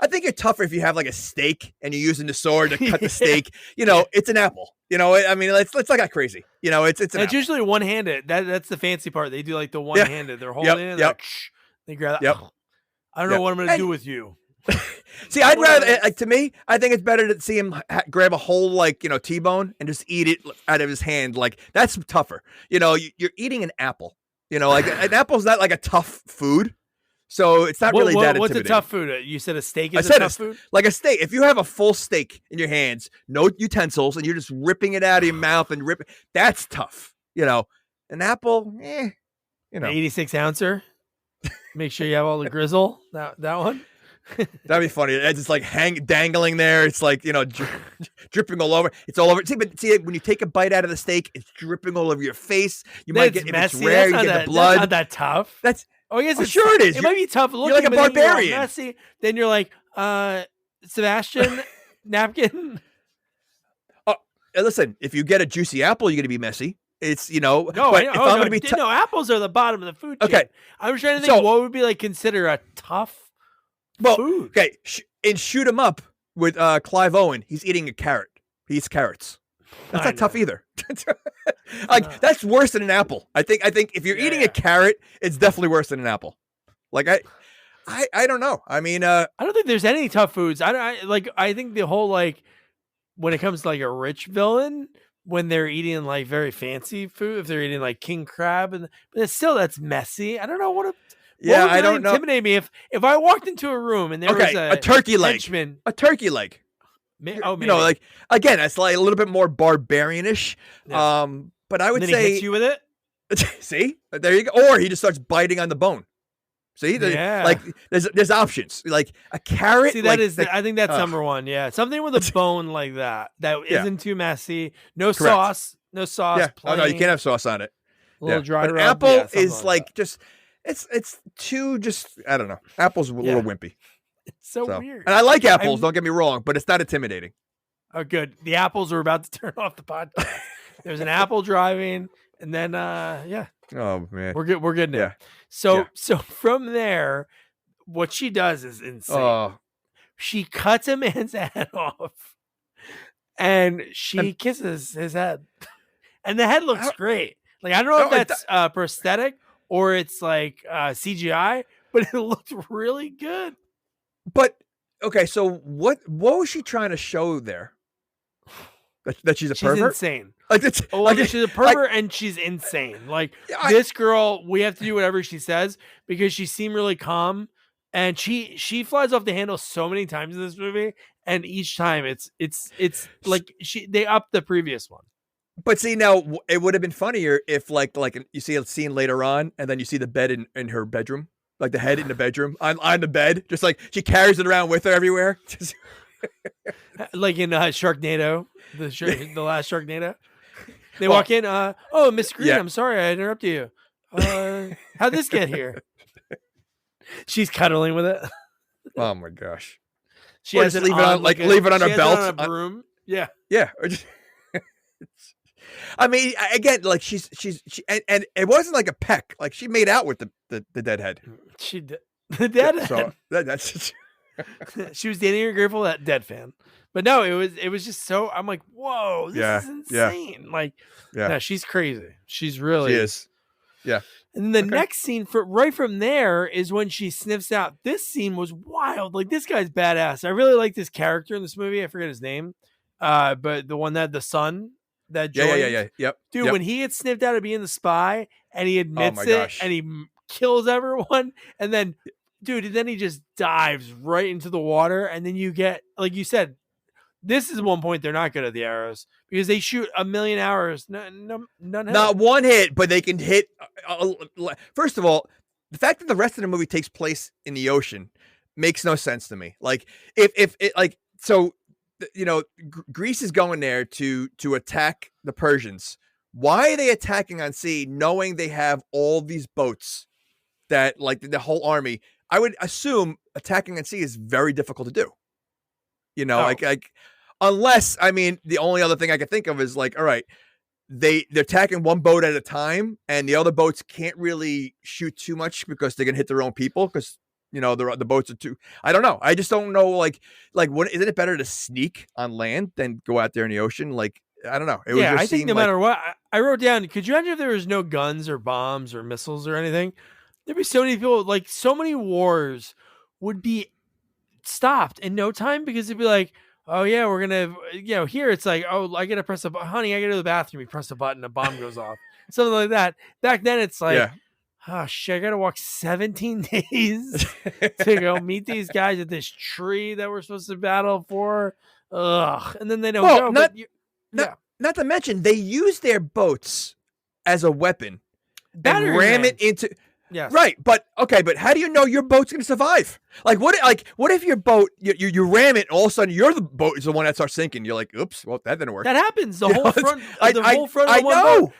I think you're tougher if you have like a steak and you're using the sword to cut the steak. It's an apple. I mean, let's not get crazy. It's usually one-handed. That's the fancy part. They do like the one-handed. They're holding it. Like, they grab that. I don't know what I'm going to do with you. See, I'd rather, to me, I think it's better to see him grab a whole, T-bone and just eat it out of his hand. Like, that's tougher. You're eating an apple. Like an apple's not like a tough food. So it's not really that intimidating. What's a tough food? You said a steak is a tough food? Like a steak. If you have a full steak in your hands, no utensils, and you're just ripping it out of your mouth and ripping, that's tough. An apple, An 86 ouncer. Make sure you have all the grizzle. That one. That'd be funny. It's just like dangling there. It's like, dripping all over. It's all over. See, when you take a bite out of the steak, it's dripping all over your face. You might get, if it's rare, you get the blood. That's not that tough. Oh, yes, sure it is. It might be tough looking. You're like a barbarian. Messy. Then you're like, Sebastian napkin. Oh, listen, if you get a juicy apple, you're going to be messy. It's, No, but if I'm going to be no, apples are the bottom of the food chain. Okay. I'm trying to think what would be like considered a tough food. Okay, in Shoot 'Em Up with Clive Owen, he's eating a carrot. He eats carrots. That's not tough either. Like that's worse than an apple. I think if you're eating a carrot, it's definitely worse than an apple. Like I don't know. I mean, I don't think there's any tough foods. I think the whole like when it comes to like a rich villain, when they're eating like very fancy food, if they're eating like king crab, but it's still that's messy. I don't know what would I don't know. Intimidate me if I walked into a room and there was a turkey leg, henchman. a turkey leg. Maybe. Like again, it's like a little bit more barbarianish. Yeah. But I would and then say he hits you with it. See, there you go. Or he just starts biting on the bone. See, like there's options. Like a carrot. See, I think that's number one. Yeah, something with a bone like that isn't too messy. No sauce. No sauce. Yeah. Plain. Oh no, you can't have sauce on it. A little dry but rub. apple is like just it's too just I don't know. Apple's a little wimpy. It's so weird. And I like apples. Don't get me wrong, but it's not intimidating. Oh, good. The apples are about to turn off the podcast. There's an apple driving, and then Oh man, we're good. We're good now. Yeah. So from there, what she does is insane. She cuts a man's head off, and she kisses his head, and the head looks great. Like I don't know if that's prosthetic or it's like CGI, but it looked really good. But okay, so what was she trying to show there? That she's a pervert? She's insane. She's a pervert and she's insane. Like this girl, we have to do whatever she says because she seemed really calm, and she flies off the handle so many times in this movie, and each time it's like they upped the previous one. But see, now it would have been funnier if like you see a scene later on, and then you see the bed in her bedroom. Like the head in the bedroom on the bed, just like she carries it around with her everywhere. Like in Sharknado, the last Sharknado. They walk in, oh, Miss Green, I'm sorry I interrupted you. How'd this get here? She's cuddling with it. Oh my gosh. She has leave it on her belt. On a broom. Yeah. Yeah. I mean, again, like she and it wasn't like a peck. Like she made out with the dead head. She did. The dead head. So that's she was dating her Grateful Dead fan. But no, it was just so I'm like, whoa, this is insane. Yeah. Like, she's crazy. She's really she is. Yeah. And the next scene right from there is when she sniffs out. This scene was wild. Like this guy's badass. I really like this character in this movie. I forget his name. But the one that had the son. That joined. Yep. Dude, when he gets sniffed out of being the spy and he admits it and he kills everyone, and then, then he just dives right into the water, and then you get, like you said, this is one point they're not good at the arrows because they shoot a million arrows, none hit. Not one hit, but they can hit. First of all, the fact that the rest of the movie takes place in the ocean makes no sense to me. Like if it like so. Greece is going there to attack the Persians. Why are they attacking on sea, knowing they have all these boats that, like, the whole army? I would assume attacking on sea is very difficult to do. Like unless, I mean, the only other thing I could think of is like, all right, they're attacking one boat at a time, and the other boats can't really shoot too much because they're gonna hit their own people because. The boats are too. I don't know. I just don't know. Like, what isn't it better to sneak on land than go out there in the ocean? Like, I don't know. I think no matter what, I wrote down. Could you imagine if there was no guns or bombs or missiles or anything? There'd be so many people. Like, so many wars would be stopped in no time because it'd be like, oh yeah, we're gonna, here it's like, oh, I gotta press a button. Honey, I gotta go to the bathroom. You press a button, a bomb goes off. Something like that. Back then, it's like. Yeah. Oh shit! I gotta walk 17 days to go meet these guys at this tree that we're supposed to battle for. Ugh! And then they don't go. Not to mention, they use their boats as a weapon and ram it into. Yeah. Right, but how do you know your boat's gonna survive? Like, what if your boat you ram it, and all of a sudden the boat is the one that starts sinking? You're like, oops, well that didn't work. That happens. The whole front of one boat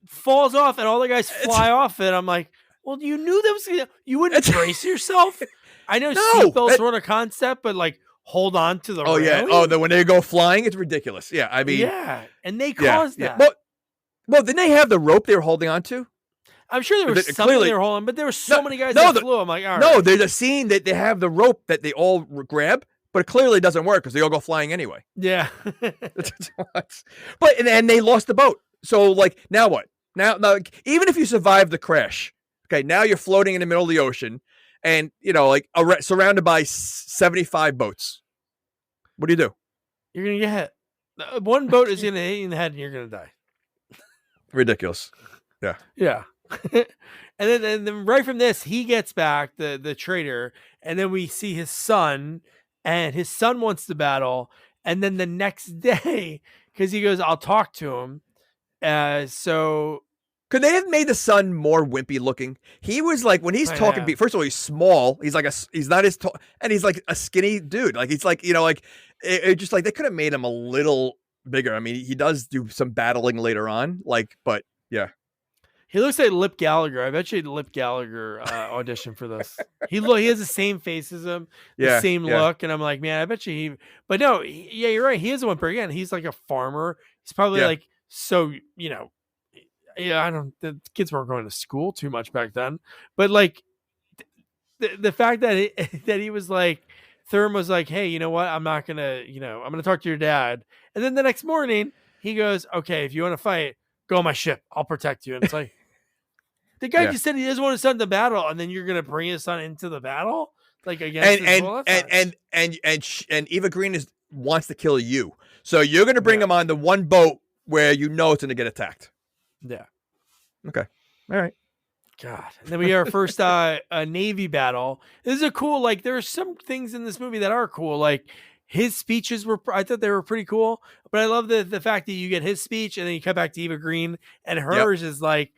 falls off and all the guys fly off it. I'm like, well, you knew that was you wouldn't brace yourself. I know seatbelts weren't a concept, but like hold on to the Oh railing. yeah. Oh, when they go flying, it's ridiculous. Yeah, I mean, yeah, and they caused that. Well, didn't they have the rope they were holding on to? I'm sure there was something they were holding, but there were so many guys that flew. I'm like, all right. No, there's a scene that they have the rope that they all grab, but it clearly doesn't work because they all go flying anyway. Yeah. But and they lost the boat. So like now what? Now even if you survive the crash, okay, now you're floating in the middle of the ocean, and like surrounded by 75 boats. What do you do? You're gonna get hit. One boat is gonna hit you in the head, and you're gonna die. Ridiculous. Yeah. Yeah. and then right from this, he gets back the traitor, and then we see his son, and his son wants to battle, and then the next day, because he goes, I'll talk to him. So could they have made the son more wimpy looking? He was like, when he's talking, first of all, he's small. He's like he's not as tall, and he's like a skinny dude. Like he's like, it just like they could have made him a little bigger. I mean, he does do some battling later on, but yeah. He looks like Lip Gallagher. I bet you Lip Gallagher auditioned for this. He has the same face as him, the same look, and I'm like, man, I bet you But no, you're right. He is a whimper again. He's like a farmer. He's probably like so, the kids weren't going to school too much back then, but like the fact that that he was like, Thurm was like, hey, you know what? I'm not gonna, I'm gonna talk to your dad, and then the next morning he goes, okay, if you want to fight, go on my ship. I'll protect you. And it's like, the guy just said he doesn't want his son to battle, and then you're gonna bring his son into the battle, like against and Eva Green wants to kill you, so you're gonna bring him on the one boat where it's gonna get attacked. Yeah. Okay. All right. God. And then we have our first Navy battle. This is a cool. Like there are some things in this movie that are cool. Like his speeches I thought they were pretty cool. But I love the fact that you get his speech and then you come back to Eva Green, and hers is like.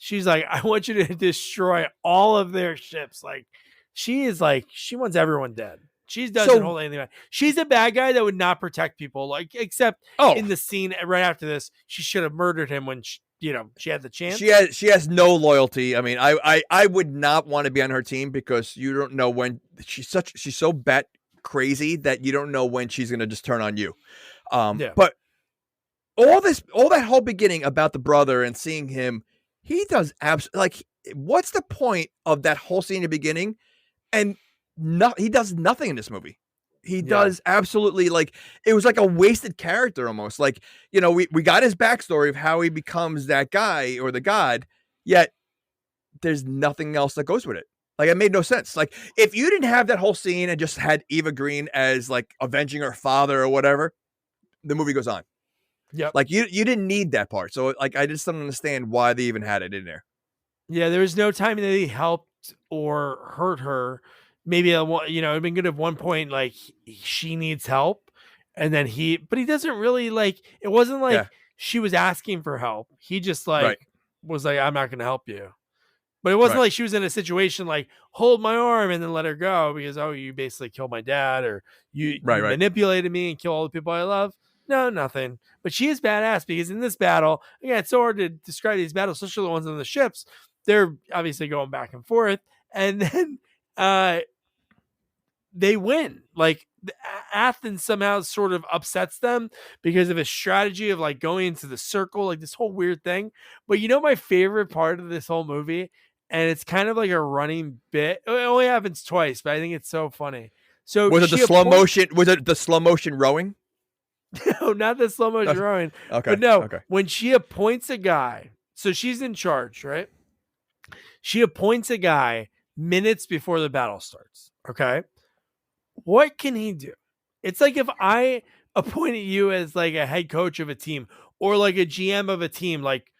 She's like, I want you to destroy all of their ships. Like, she is like, she wants everyone dead. She doesn't hold anything back. She's a bad guy that would not protect people. Like, except in the scene right after this, she should have murdered him when she had the chance. She has no loyalty. I mean, I would not want to be on her team because you don't know when she's so bat crazy that you don't know when she's gonna just turn on you. But all that whole beginning about the brother and seeing him. He does like, what's the point of that whole scene in the beginning? And he does nothing in this movie. He does absolutely, like, it was like a wasted character almost. Like, we got his backstory of how he becomes that guy or the god, yet there's nothing else that goes with it. Like, it made no sense. Like, if you didn't have that whole scene and just had Eva Green as like avenging her father or whatever, the movie goes on. Yeah, like you didn't need that part, so like I just don't understand why they even had it in there. Yeah, there was no time that he helped or hurt her. Maybe it'd been good at one point, like she needs help, and then but he doesn't really like. It wasn't like she was asking for help. He just was like, I'm not going to help you. But it wasn't like she was in a situation like hold my arm and then let her go because you basically killed my dad or you manipulated me and kill all the people I love. No, nothing. But she is badass because in this battle, again, it's so hard to describe these battles, especially the ones on the ships. They're obviously going back and forth. And then they win. Like Athens somehow sort of upsets them because of a strategy of like going into the circle, like this whole weird thing. But my favorite part of this whole movie, and it's kind of like a running bit. It only happens twice, but I think it's so funny. So was it the slow motion? Was it the slow motion rowing? No, not the slow motion rowing. Okay. But no, when she appoints a guy, so she's in charge, right? She appoints a guy minutes before the battle starts. Okay. What can he do? It's like if I appointed you as like a head coach of a team or like a GM of a team, like,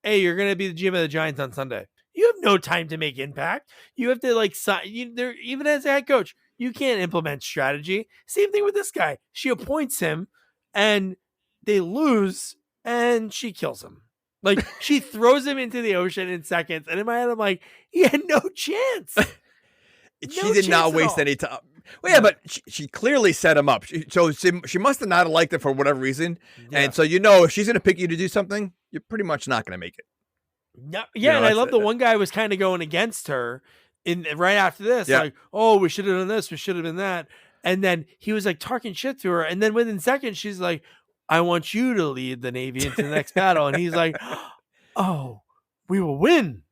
hey, you're going to be the GM of the Giants on Sunday. You have no time to make impact. You have to like even as a head coach, you can't implement strategy. Same thing with this guy. She appoints him and they lose and she kills him. Like she throws him into the ocean in seconds. And in my head, I'm like, he had no chance. She did not waste any time. Well, yeah, but she clearly set him up. She must have not liked it for whatever reason. Yeah. And so, if she's going to pick you to do something, you're pretty much not going to make it. No, yeah, and I love the one guy was kind of going against her right after this. Like, oh, we should have done this. We should have done that. And then he was like talking shit to her. And then within seconds, she's like, I want you to lead the Navy into the next battle. And he's like, oh, we will win.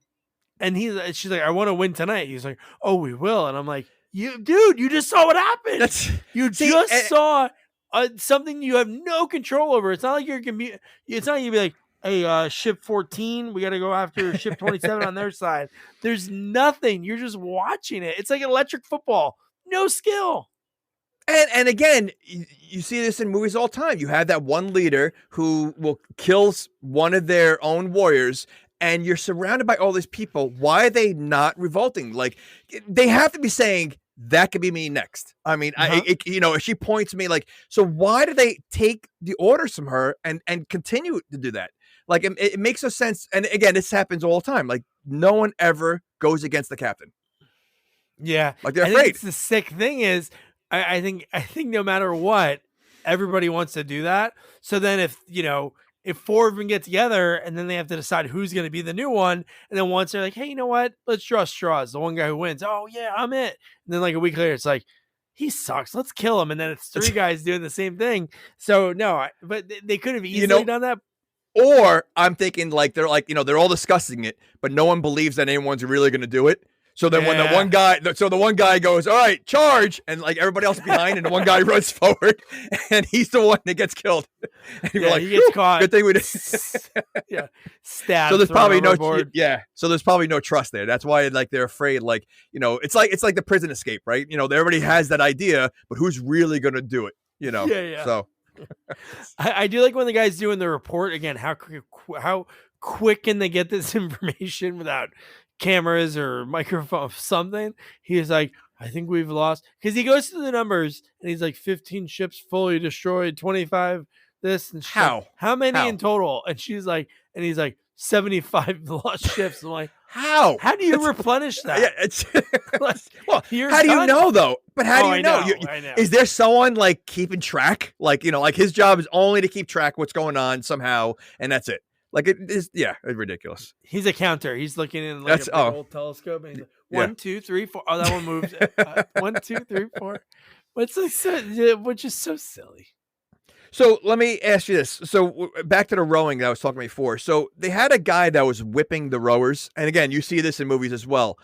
And she's like, I want to win tonight. He's like, oh, we will. And I'm like, you just saw what happened. Saw something you have no control over. It's not like it's not like you'd be like, hey, ship 14, we got to go after ship 27 on their side. There's nothing. You're just watching it. It's like electric football. No skill. And again, you see this in movies all the time. You have that one leader who will kill one of their own warriors, and you're surrounded by all these people. Why are they not revolting? Like, they have to be saying, that could be me next. I mean, if she points to me, like, so why do they take the orders from her and continue to do that? Like, it makes no sense. And again, this happens all the time. Like, no one ever goes against the captain. Yeah. Like, they're afraid. The sick thing is, I think no matter what, everybody wants to do that. So then if four of them get together and then they have to decide who's going to be the new one. And then once they're like, hey, you know what? Let's draw straws. The one guy who wins. Oh yeah, I'm it. And then like a week later, it's like, he sucks. Let's kill him. And then it's three guys doing the same thing. So no, but they could have easily done that. Or I'm thinking like, they're all discussing it, but no one believes that anyone's really going to do it. So then when the one guy goes, all right, charge, and like everybody else behind, and the one guy runs forward, and he's the one that gets killed. And you're like, he gets caught. Good thing we did. Yeah, stabbed. So there's probably overboard. So there's probably no trust there. That's why like they're afraid. Like it's like the prison escape, right? Everybody has that idea, but who's really going to do it? Yeah. So I do like when the guy's doing the report again. How quick can they get this information without cameras or microphone, something? He's like, I think we've lost, because he goes through the numbers and he's like 15 ships fully destroyed, 25 this, and how many in total? And she's like, and he's like 75 lost ships. I'm like, how do you replenish that? Yeah, it's well, how do you know though? But how do you know? I know. Is there someone like keeping track? Like like his job is only to keep track what's going on somehow, and that's it. Like it is, it's ridiculous. He's a counter. He's looking in like a big old telescope, and he's like, 1, 2, 3, 4. Oh, that one moved. 1, 2, 3, 4. Which is so silly. So let me ask you this. So back to the rowing that I was talking about before. So they had a guy that was whipping the rowers, and again, you see this in movies as well.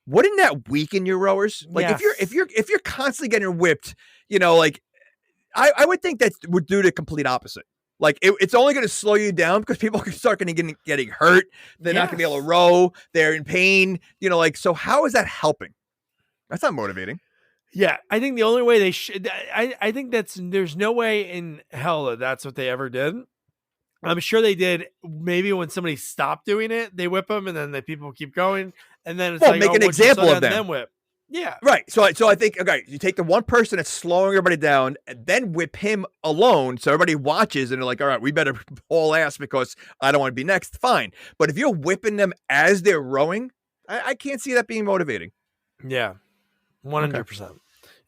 Wouldn't that weaken your rowers? Like if you're constantly getting whipped, like I would think that would do the complete opposite. Like it's only going to slow you down because people can start getting hurt. They're not going to be able to row. They're in pain. So how is that helping? That's not motivating. Yeah, I think the only way they should. I think there's no way in hell that's what they ever did. I'm sure they did. Maybe when somebody stopped doing it, they whip them, and then the people keep going, and then it's make an example of them. Then whip. Yeah. Right. So I think, okay, you take the one person that's slowing everybody down and then whip him alone. So everybody watches and they're like, all right, we better haul ass because I don't want to be next. Fine. But if you're whipping them as they're rowing, I can't see that being motivating. Yeah. 100%. Okay.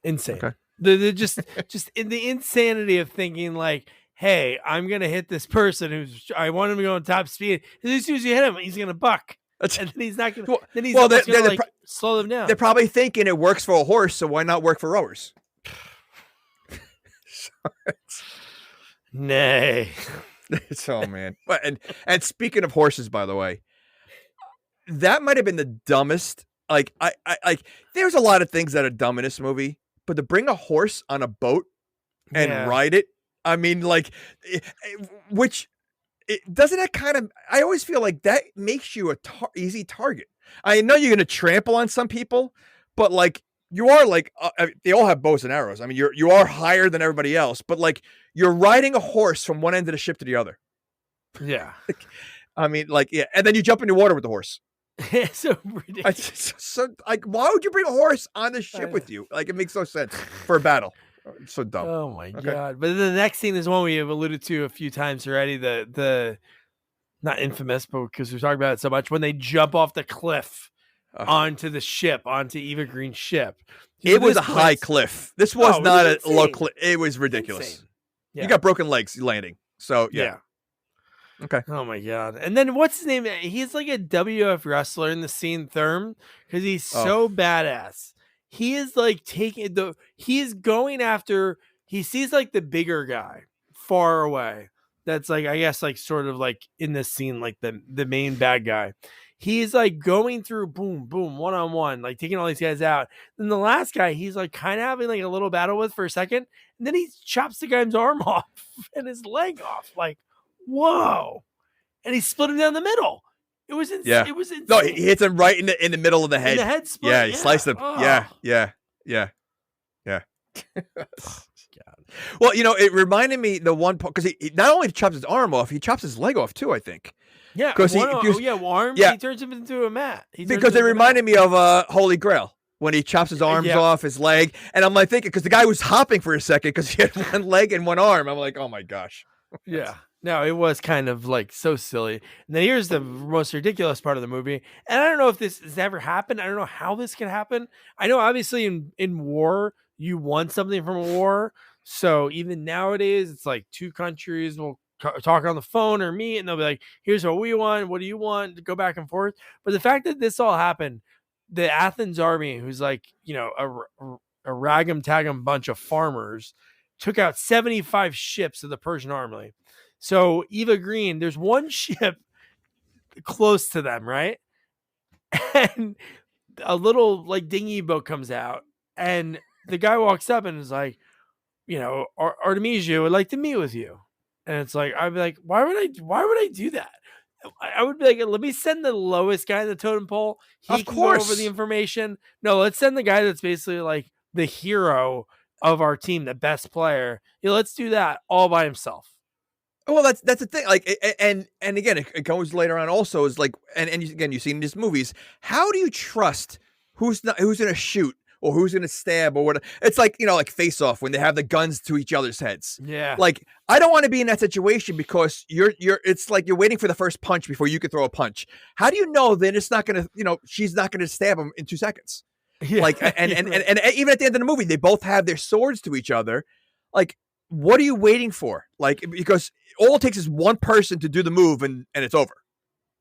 Insane. Okay. The just in the insanity of thinking like, hey, I'm going to hit this person I want him to go on top speed. As soon as you hit him, he's going to buck. And then he's not going to. Then he's going to slow them down. They're probably thinking it works for a horse, so why not work for rowers? Nay. Oh man. And speaking of horses, by the way, that might have been the dumbest. Like I there's a lot of things that are dumb in this movie, but to bring a horse on a boat and ride it, I mean, like, doesn't that kind of, I always feel like that makes you a easy target. I know you're going to trample on some people, but like you are like, they all have bows and arrows. I mean, you are higher than everybody else, but like you're riding a horse from one end of the ship to the other. Yeah. I mean, like, yeah. And then you jump in the water with the horse. It's so ridiculous. So like, why would you bring a horse on the ship with you? Like, it makes no sense for a battle. It's so dumb. Oh my God. But the next scene is one we have alluded to a few times already. The not infamous, but because we're talking about it so much, when they jump off the cliff onto the ship, onto Eva Green's ship. It was a high cliff. This was not a low cliff. It was ridiculous. Yeah. You got broken legs landing. So yeah. Okay. Oh my God. And then what's his name? He's like a WF wrestler in the scene, Therm, because he's so badass. he is like he is going after, he sees like the bigger guy far away. That's like, I guess, like sort of like in this scene, like the main bad guy. He's like going through boom, boom, one-on-one, like taking all these guys out. Then the last guy, he's like kind of having like a little battle with for a second. And then he chops the guy's arm off and his leg off. Like, whoa. And he split him down the middle. It was insane. Yeah. It was insane. No, he hits him right in the middle of the head. In the head split. Yeah, he sliced him. Oh. Yeah. Well, it reminded me the one part, because he not only chops his arm off, he chops his leg off too, I think. Yeah, because arm. Yeah, he turns him into a mat. Because it reminded me of Holy Grail when he chops his arms off, his leg, and I'm like thinking, because the guy was hopping for a second because he had one leg and one arm. I'm like, oh my gosh. Yeah. No, it was kind of like so silly. And then here's the most ridiculous part of the movie. And I don't know if this has ever happened. I don't know how this can happen. I know obviously in war, you want something from a war. So even nowadays, it's like two countries will talk on the phone or meet, and they'll be like, here's what we want. What do you want? To go back and forth. But the fact that this all happened, the Athens army, who's like, a rag'em tag'em bunch of farmers, took out 75 ships of the Persian army. So Eva Green, there's one ship close to them, right? And a little like dinghy boat comes out, and the guy walks up and is like, Artemisia would like to meet with you. And it's like, I'd be like, why would I do that? I would be like, let me send the lowest guy in the totem pole. He can go over the information. No, let's send the guy that's basically like the hero of our team, the best player. Let's do that all by himself. Well, that's the thing. Like, and again, it goes later on. Also, is like, and again, you see in these movies, how do you trust who's going to shoot or who's going to stab or what? It's like, like Face Off when they have the guns to each other's heads. Yeah. Like, I don't want to be in that situation because it's like you're waiting for the first punch before you can throw a punch. How do you know then it's not going to, she's not going to stab him in 2 seconds? Yeah. Like, and even at the end of the movie, they both have their swords to each other. Like, what are you waiting for? Like, because all it takes is one person to do the move and it's over.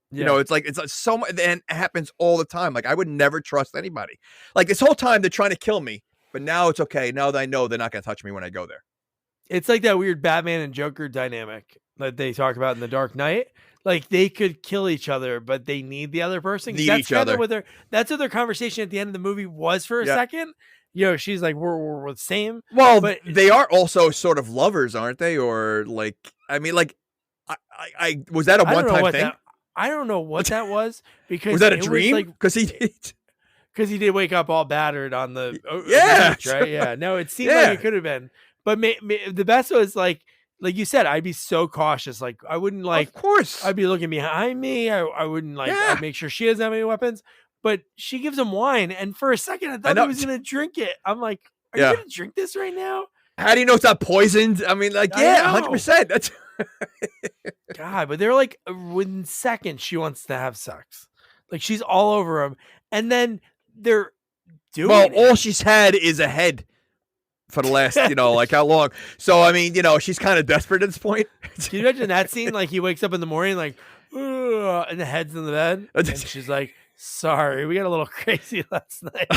Yeah. It's like so much, and it happens all the time. Like, I would never trust anybody. Like, this whole time they're trying to kill me, but now it's okay. Now that I know they're not going to touch me when I go there. It's like that weird Batman and Joker dynamic that they talk about in The Dark Knight. Like, they could kill each other, but they need the other person. Need each other. That's what their conversation at the end of the movie was for a second. She's like, we're the same. Well, but they are also sort of lovers, aren't they? Or like, I mean, like, I was that a one-time thing? I don't know what that was, because was that a dream? Because he did wake up all battered on the beach, right? Yeah. No, it seemed like it could have been, but the best was like you said, I'd be so cautious. Like, I wouldn't like. Of course, I'd be looking behind me. I wouldn't like. I'd make sure she doesn't have any weapons. But she gives him wine, and for a second, I thought he was going to drink it. I'm like, are you going to drink this right now? How do you know it's not poisoned? I mean, like, 100%. That's God, but they're like, within seconds, she wants to have sex. Like, she's all over him. And then they're doing all she's had is a head for the last, like how long. So, I mean, she's kind of desperate at this point. Can you imagine that scene? Like, he wakes up in the morning, like, and the head's in the bed. And she's like, sorry, we got a little crazy last night.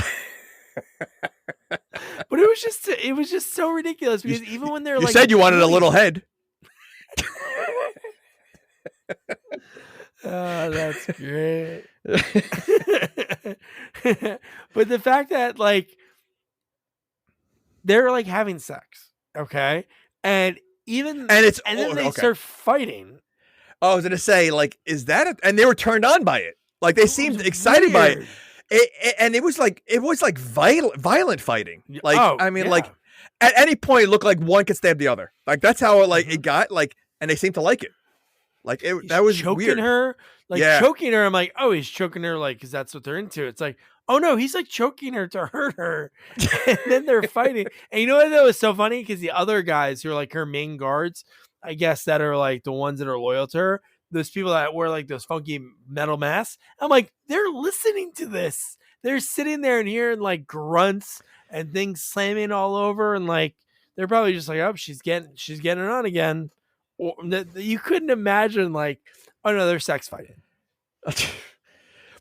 But it was just so ridiculous, because even when they're you said you wanted a little head. Oh, that's great. But the fact that like they're like having sex, okay, and then they start fighting. Oh, I was gonna say, like, is that and they were turned on by it. Like, they seemed excited by it. And it was like violent fighting. Like, like at any point, it looked like one could stab the other. Like, that's how it got. Like, and they seemed to like it. Like, that was choking weird. Her, like choking her. I'm like, oh, he's choking her, like, because that's what they're into. It's like, oh no, he's like choking her to hurt her, and then they're fighting. And you know what? That was so funny, because the other guys who are like her main guards, I guess, that are like the ones that are loyal to her. Those people that wear like those funky metal masks. I'm like, they're listening to this. They're sitting there and hearing like grunts and things slamming all over, and like they're probably just like, oh, she's getting it on again. Or you couldn't imagine like, oh no, they're sex fighting.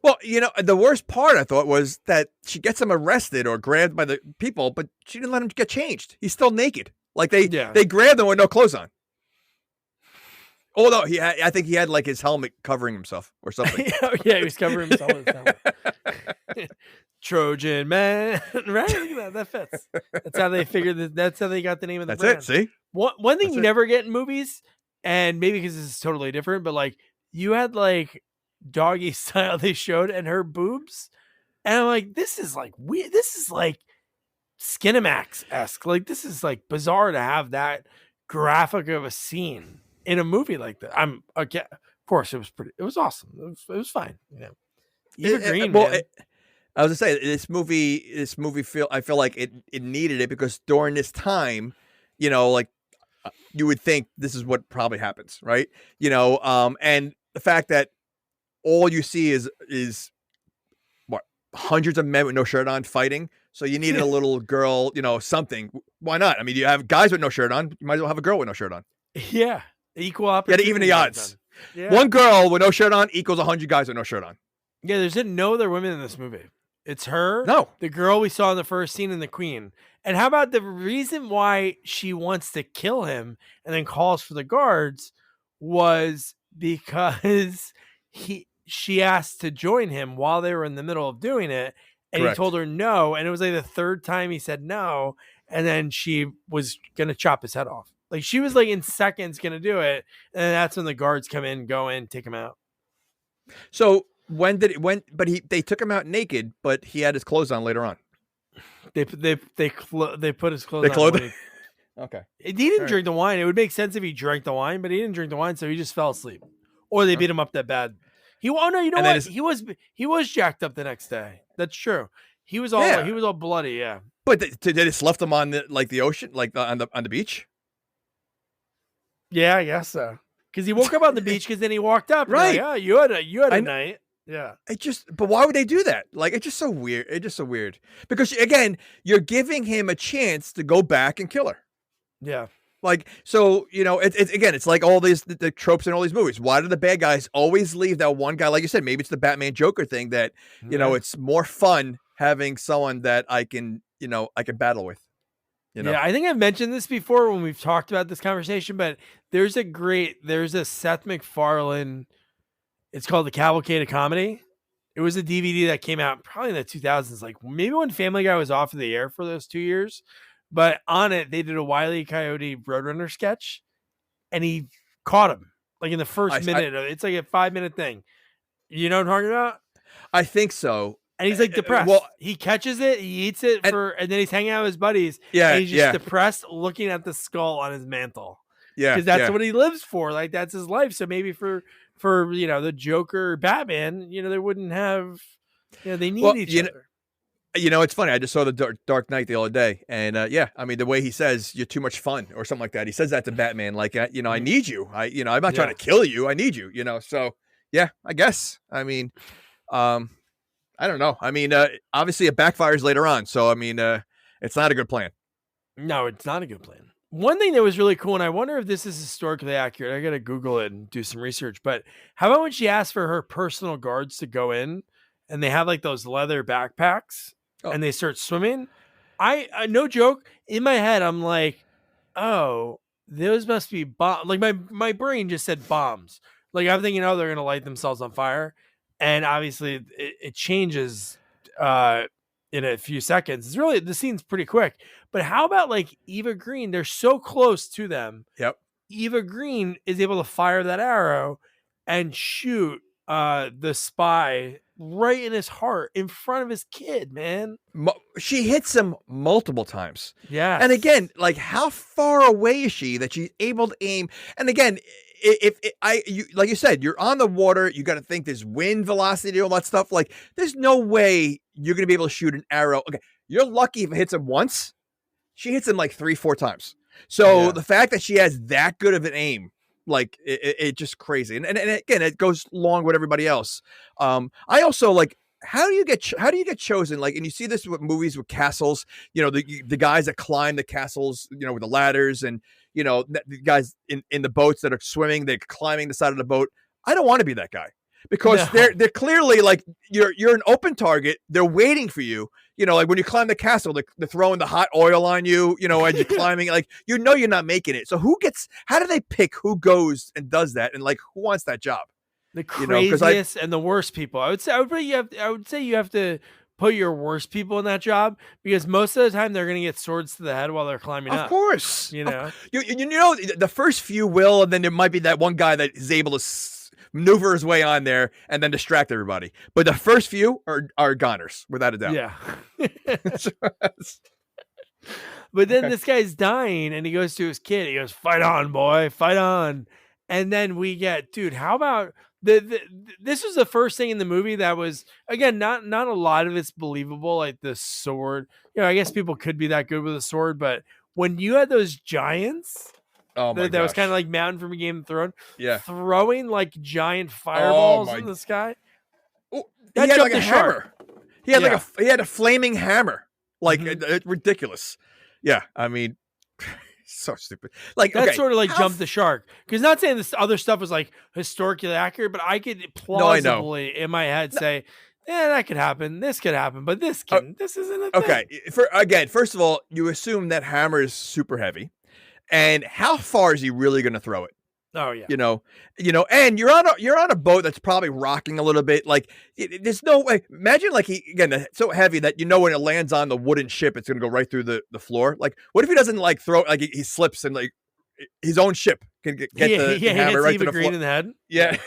Well, the worst part I thought was that she gets him arrested or grabbed by the people, but she didn't let him get changed. He's still naked. Like they grabbed him with no clothes on. Although I think he had like his helmet covering himself or something. Yeah, he was covering himself with his helmet. Trojan man, right? That fits. That's how they figured. That's how they got the name of the brand. That's it. See, one thing you never get in movies, and maybe because this is totally different, but like you had like doggy style they showed and her boobs, and I'm like, this is like weird. This is like Skinamax-esque. Like this is like bizarre to have that graphic of a scene in a movie like that. Of course, it was awesome. It was fine. Eva Green. I was gonna say this movie I feel like it needed it because during this time, like you would think this is what probably happens, right? And the fact that all you see is what, hundreds of men with no shirt on fighting. So you needed a little girl, something. Why not? I mean, you have guys with no shirt on. You might as well have a girl with no shirt on. Yeah, equal opportunity. Yeah, even the odds. Yeah. One girl with no shirt on equals 100 guys with no shirt on. Yeah, there's no other women in this movie. It's her, the girl we saw in the first scene, and the queen. And how about the reason why she wants to kill him and then calls for the guards was because she asked to join him while they were in the middle of doing it, and Correct. He told her no, and it was like the third time he said no, and then she was gonna chop his head off. Like she was like in seconds gonna do it, and that's when the guards come in, go in, take him out. So they took him out naked, but he had his clothes on later on. They put his clothes on. Okay. He didn't drink the wine. It would make sense if he drank the wine, but he didn't drink the wine, so he just fell asleep. Or they beat him up that bad. You know what? He was jacked up the next day. That's true. He was all bloody, yeah. But they just left him on the ocean, like on the beach? Yeah, I guess so. Because he woke up on the beach because then he walked up. Right. Like, oh, you had a night. Yeah. But why would they do that? Like, it's just so weird. Because again, you're giving him a chance to go back and kill her. Yeah. Like, so, it's like all these, the tropes in all these movies. Why do the bad guys always leave that one guy? Like you said, maybe it's the Batman Joker thing that, it's more fun having someone that I can battle with. Yeah, I think I've mentioned this before when we've talked about this conversation, but there's a Seth MacFarlane. It's called The Cavalcade of Comedy. It was a DVD that came out probably in the 2000s, like maybe when Family Guy was off of the air for those 2 years. But on it, they did a Wile E. Coyote Roadrunner sketch, and he caught him like in the first minute. It's like a 5-minute thing. You know what I'm talking about? I think so. And he's like depressed. Well, he catches it, he eats it, and then he's hanging out with his buddies. Yeah, and he's just depressed, looking at the skull on his mantle. Yeah, because that's what he lives for. Like that's his life. So maybe for the Joker, Batman, they wouldn't have. They need each other. It's funny. I just saw the Dark Knight the other day, and I mean the way he says "you're too much fun" or something like that. He says that to Batman, like I need you. I'm not trying to kill you. I need you. So yeah, I guess. I mean, I don't know. I mean, obviously it backfires later on. So I mean, it's not a good plan. No, it's not a good plan. One thing that was really cool, and I wonder if this is historically accurate. I got to Google it and do some research. But how about when she asked for her personal guards to go in, and they have like those leather backpacks, and they start swimming? I no joke. In my head, I'm like, oh, those must be bombs. Like my brain just said bombs. Like I'm thinking, oh, they're gonna light themselves on fire, and obviously it changes in a few seconds. It's really, the scene's pretty quick. But how about like Eva Green? They're so close to them. Yep. Eva Green is able to fire that arrow and shoot the spy right in his heart in front of his kid, man. She hits him multiple times. Yeah. And again, like how far away is she that she's able to aim? And again, like you said, you're on the water. You got to think there's wind velocity, all that stuff. Like there's no way you're going to be able to shoot an arrow. Okay. You're lucky if it hits him once. She hits him like 3-4 times. So the fact that she has that good of an aim, like it just crazy. And again, it goes along with everybody else. I also like, how do you get chosen? Like, and you see this with movies with castles, the guys that climb the castles, with the ladders, and, the guys in the boats that are swimming, they're climbing the side of the boat. I don't want to be that guy. because they're clearly like you're an open target. They're waiting for you. You know, like when you climb the castle, they're throwing the hot oil on you. You know, as you're climbing, like you're not making it. So how do they pick who goes and does that, and like who wants that job? The craziest and the worst people. I would say you have to put your worst people in that job, because most of the time they're going to get swords to the head while they're climbing up. Of course. You know, you know, the first few will, and then there might be that one guy that is able to maneuver his way on there and then distract everybody. But the first few are goners, without a doubt. Yeah. But then this guy's dying, and he goes to his kid. He goes, "Fight on, boy, fight on." And then we get, dude, how about this was the first thing in the movie that was, again, not a lot of it's believable, like the sword. You know, I guess people could be that good with a sword, but when you had those giants, that was kind of like Mountain from Game of Thrones, throwing like giant fireballs in the sky. Oh, he had like a hammer. He had he had a flaming hammer, like ridiculous. Yeah, I mean. So stupid. Like that sort of like jumped the shark. Because not saying this other stuff was like historically accurate, but I could plausibly in my head say, that could happen. This could happen, but this isn't a thing. Okay. First of all, you assume that hammer is super heavy, and how far is he really going to throw it? Oh yeah. You know, and you're on a boat that's probably rocking a little bit. Like there's no way. Imagine like it's so heavy that when it lands on the wooden ship, it's gonna go right through the floor. Like what if he doesn't like throw, like he slips and like his own ship can get the hammer right Eva to the Green floor. in the head. Yeah.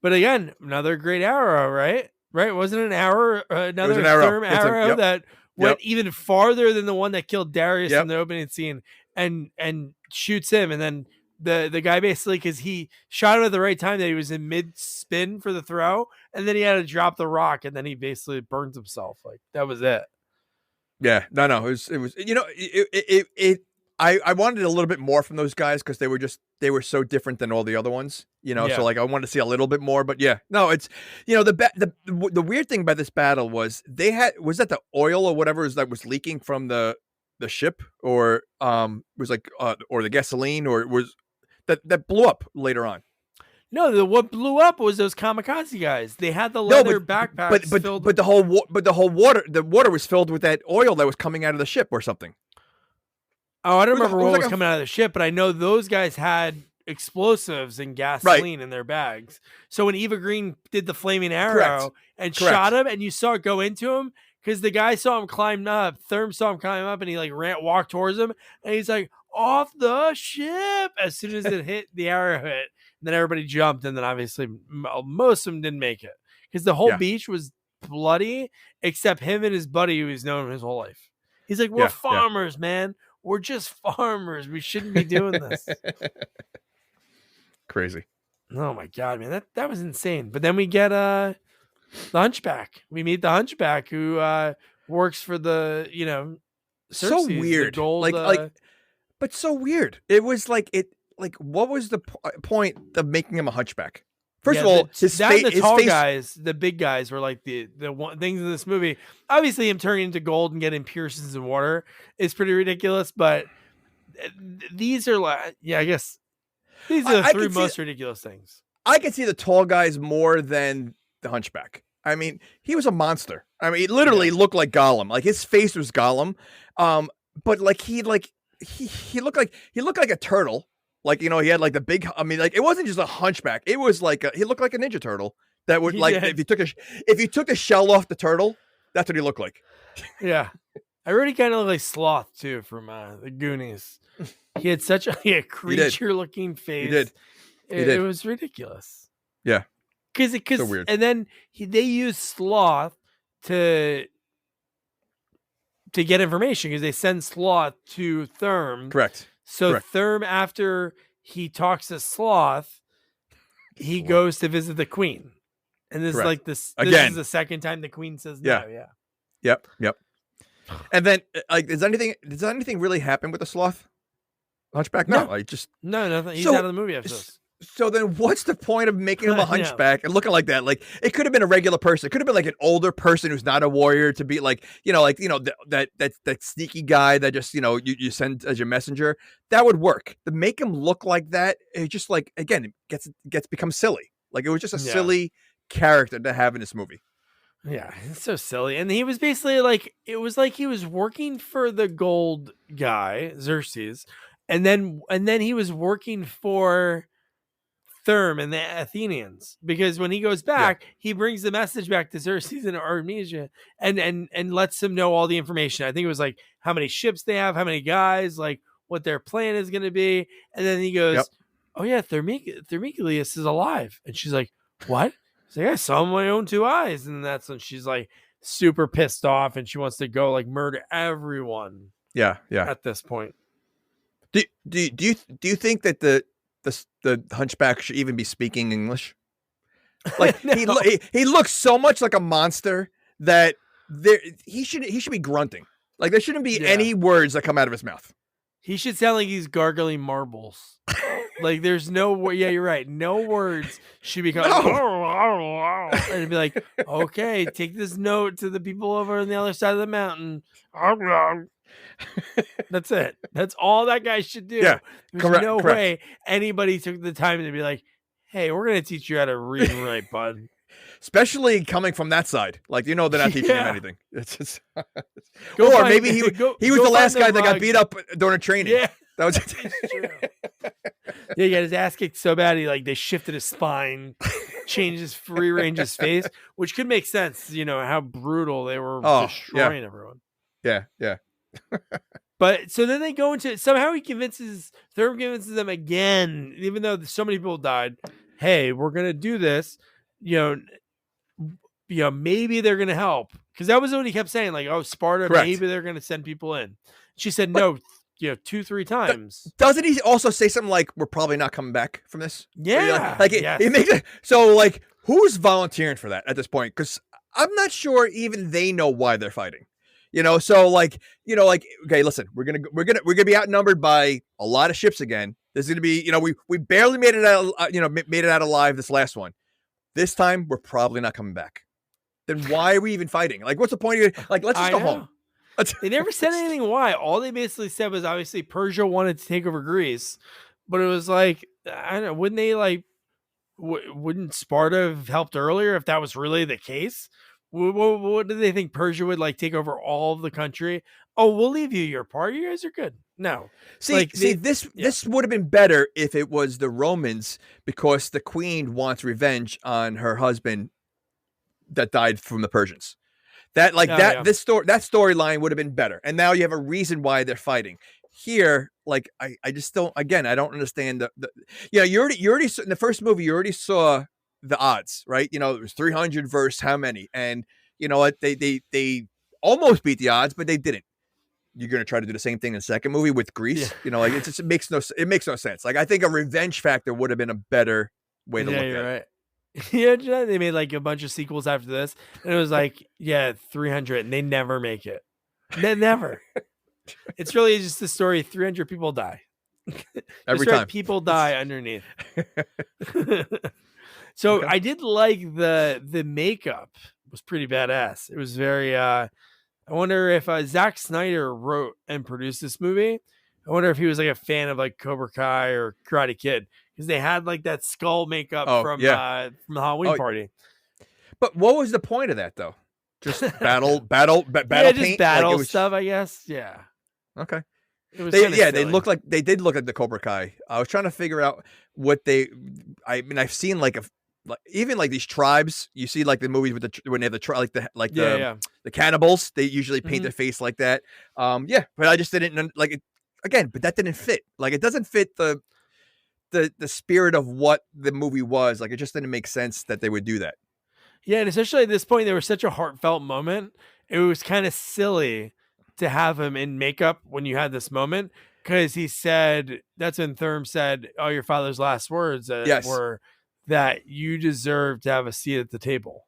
But again, another great arrow, right? Right? Wasn't it an arrow? Another arrow. Arrow that went even farther than the one that killed Darius in the opening scene. And shoots him, and then the guy basically, because he shot him at the right time, that he was in mid spin for the throw, and then he had to drop the rock, and then he basically burns himself. Like that was it. Yeah, no, it was I wanted a little bit more from those guys, because they were so different than all the other ones, so like I wanted to see a little bit more. But it's the weird thing about this battle was was that the oil or whatever that was leaking from the ship, or was like or the gasoline, or was that blew up later on. No, what blew up was those kamikaze guys. They had the leather backpacks filled. But the whole water was filled with that oil that was coming out of the ship or something. Oh, I don't remember what was coming out of the ship, but I know those guys had explosives and gasoline in their bags. So when Eva Green did the flaming arrow and shot him, and you saw it go into him, because the guy saw him climb up, Therm saw him climb up, and he like walked towards him, and he's like, "Off the ship!" As soon as it hit, the arrow hit, and then everybody jumped, and then obviously most of them didn't make it, because the whole beach was bloody, except him and his buddy, who he's known his whole life. He's like, "We're farmers, man. We're just farmers. We shouldn't be doing this." Crazy. Oh my god, man, that was insane. But then we get the Hunchback. We meet the Hunchback, who works for the so weird, gold, but so weird. It was like what was the point of making him a hunchback? First of all, the big guys were like the things in this movie. Obviously, him turning into gold and getting piercings in water is pretty ridiculous. But these are I guess these are the three most ridiculous things. I could see the tall guys more than the Hunchback. I mean, he was a monster. I mean, he literally looked like Gollum. Like his face was Gollum. But like he looked like a turtle. Like, he had like the big, I mean, like it wasn't just a hunchback. It was like he looked like a Ninja Turtle that would if you took the shell off the turtle, that's what he looked like. Yeah. I really kind of look like Sloth too from the Goonies. He had such a creature looking face. He did. It was ridiculous. Yeah. Because so weird. And then they used Sloth to get information, because they send Sloth to Therm. Correct. So Therm, after he talks to Sloth, he goes to visit the Queen. And this is like this is the second time the Queen says no. Yeah. Yep. And then does anything really happen with the Sloth Hunchback? No, no, nothing. He's out of the movie after this. So then what's the point of making him a hunchback and looking like that? Like, it could have been a regular person. It could have been like an older person who's not a warrior to be like, that sneaky guy that just, you send as your messenger. That would work. To make him look like that, it just like, again, it becomes silly. Like, it was just a silly character to have in this movie. Yeah, it's so silly. And he was basically like, it was like he was working for the gold guy, Xerxes, and then he was working for Therm and the Athenians, because when he goes back, he brings the message back to Xerxes and Artemisia and lets him know all the information. I think it was like how many ships they have, how many guys, like what their plan is going to be. And then he goes, oh yeah, Thermiclius is alive. And she's like, what? He's like, I saw him with my own 2 eyes. And that's when she's like super pissed off and she wants to go like murder everyone. Yeah. At this point. Do you think that the hunchback should even be speaking English? Like, no. he looks so much like a monster that he should be grunting. Like, there shouldn't be any words that come out of his mouth. He should sound like he's gargling marbles. Like, there's no, you're right. No words should be coming. No. And it'd be like, okay, take this note to the people over on the other side of the mountain. That's it. That's all that guy should do. Yeah, There's no way anybody took the time to be like, hey, we're going to teach you how to read and write, bud. Especially coming from that side. Like, they're not teaching him anything. It's just... Or maybe he was the last guy that got beat up during a training. Yeah. That was true. Yeah, he got his ass kicked so bad, they shifted his spine, rearranged his face, which could make sense, how brutal they were destroying everyone. Yeah. But so then they go into, somehow Thurm convinces them again, even though so many people died, hey, we're going to do this, maybe they're going to help. Because that was what he kept saying, like, oh, Sparta, maybe they're going to send people in. She said, no, 2-3 times. Doesn't he also say something like, we're probably not coming back from this? Yeah. It makes it, so, like, who's volunteering for that at this point? Because I'm not sure even they know why they're fighting. So okay, listen, we're gonna be outnumbered by a lot of ships again. There's gonna be, we barely made it out, made it out alive this last one. This time we're probably not coming back. Then why are we even fighting? Like, what's the point of it? Like, let's just go home. They never said anything why. All they basically said was obviously Persia wanted to take over Greece, but it was like, I don't know, wouldn't they wouldn't Sparta have helped earlier if that was really the case? What do they think? Persia would take over all of the country? Oh, we'll leave you your part. You guys are good. No. This would have been better if it was the Romans, because the queen wants revenge on her husband that died from the Persians. That storyline would have been better. And now you have a reason why they're fighting. Here, I just don't. Again, I don't understand you already in the first movie you already saw the odds, right? It was 300 versus how many, and you know what? They almost beat the odds, but they didn't. You're gonna try to do the same thing in the second movie with Greece? Yeah. It makes no sense. Like, I think a revenge factor would have been a better way to look at it. Yeah, they made a bunch of sequels after this, and it was 300, and they never make it. They never. It's really just the story. 300 people die every time. People die underneath. So I did like the makeup was pretty badass. It was very. I wonder if Zack Snyder wrote and produced this movie. I wonder if he was a fan of Cobra Kai or Karate Kid, because they had that skull makeup from the Halloween party. But what was the point of that though? Just battle yeah, paint? Just battle stuff, I guess. Yeah. Okay. They look like the Cobra Kai. I was trying to figure out what I've seen even these tribes. You see the movies with when they have the cannibals. They usually paint their face like that. But I just didn't again. But that didn't fit. It doesn't fit the spirit of what the movie was. It just didn't make sense that they would do that. Yeah, and especially at this point, there was such a heartfelt moment. It was kind of silly to have him in makeup when you had this moment, because he said, that's when Therm said, oh, your father's last words were that you deserve to have a seat at the table.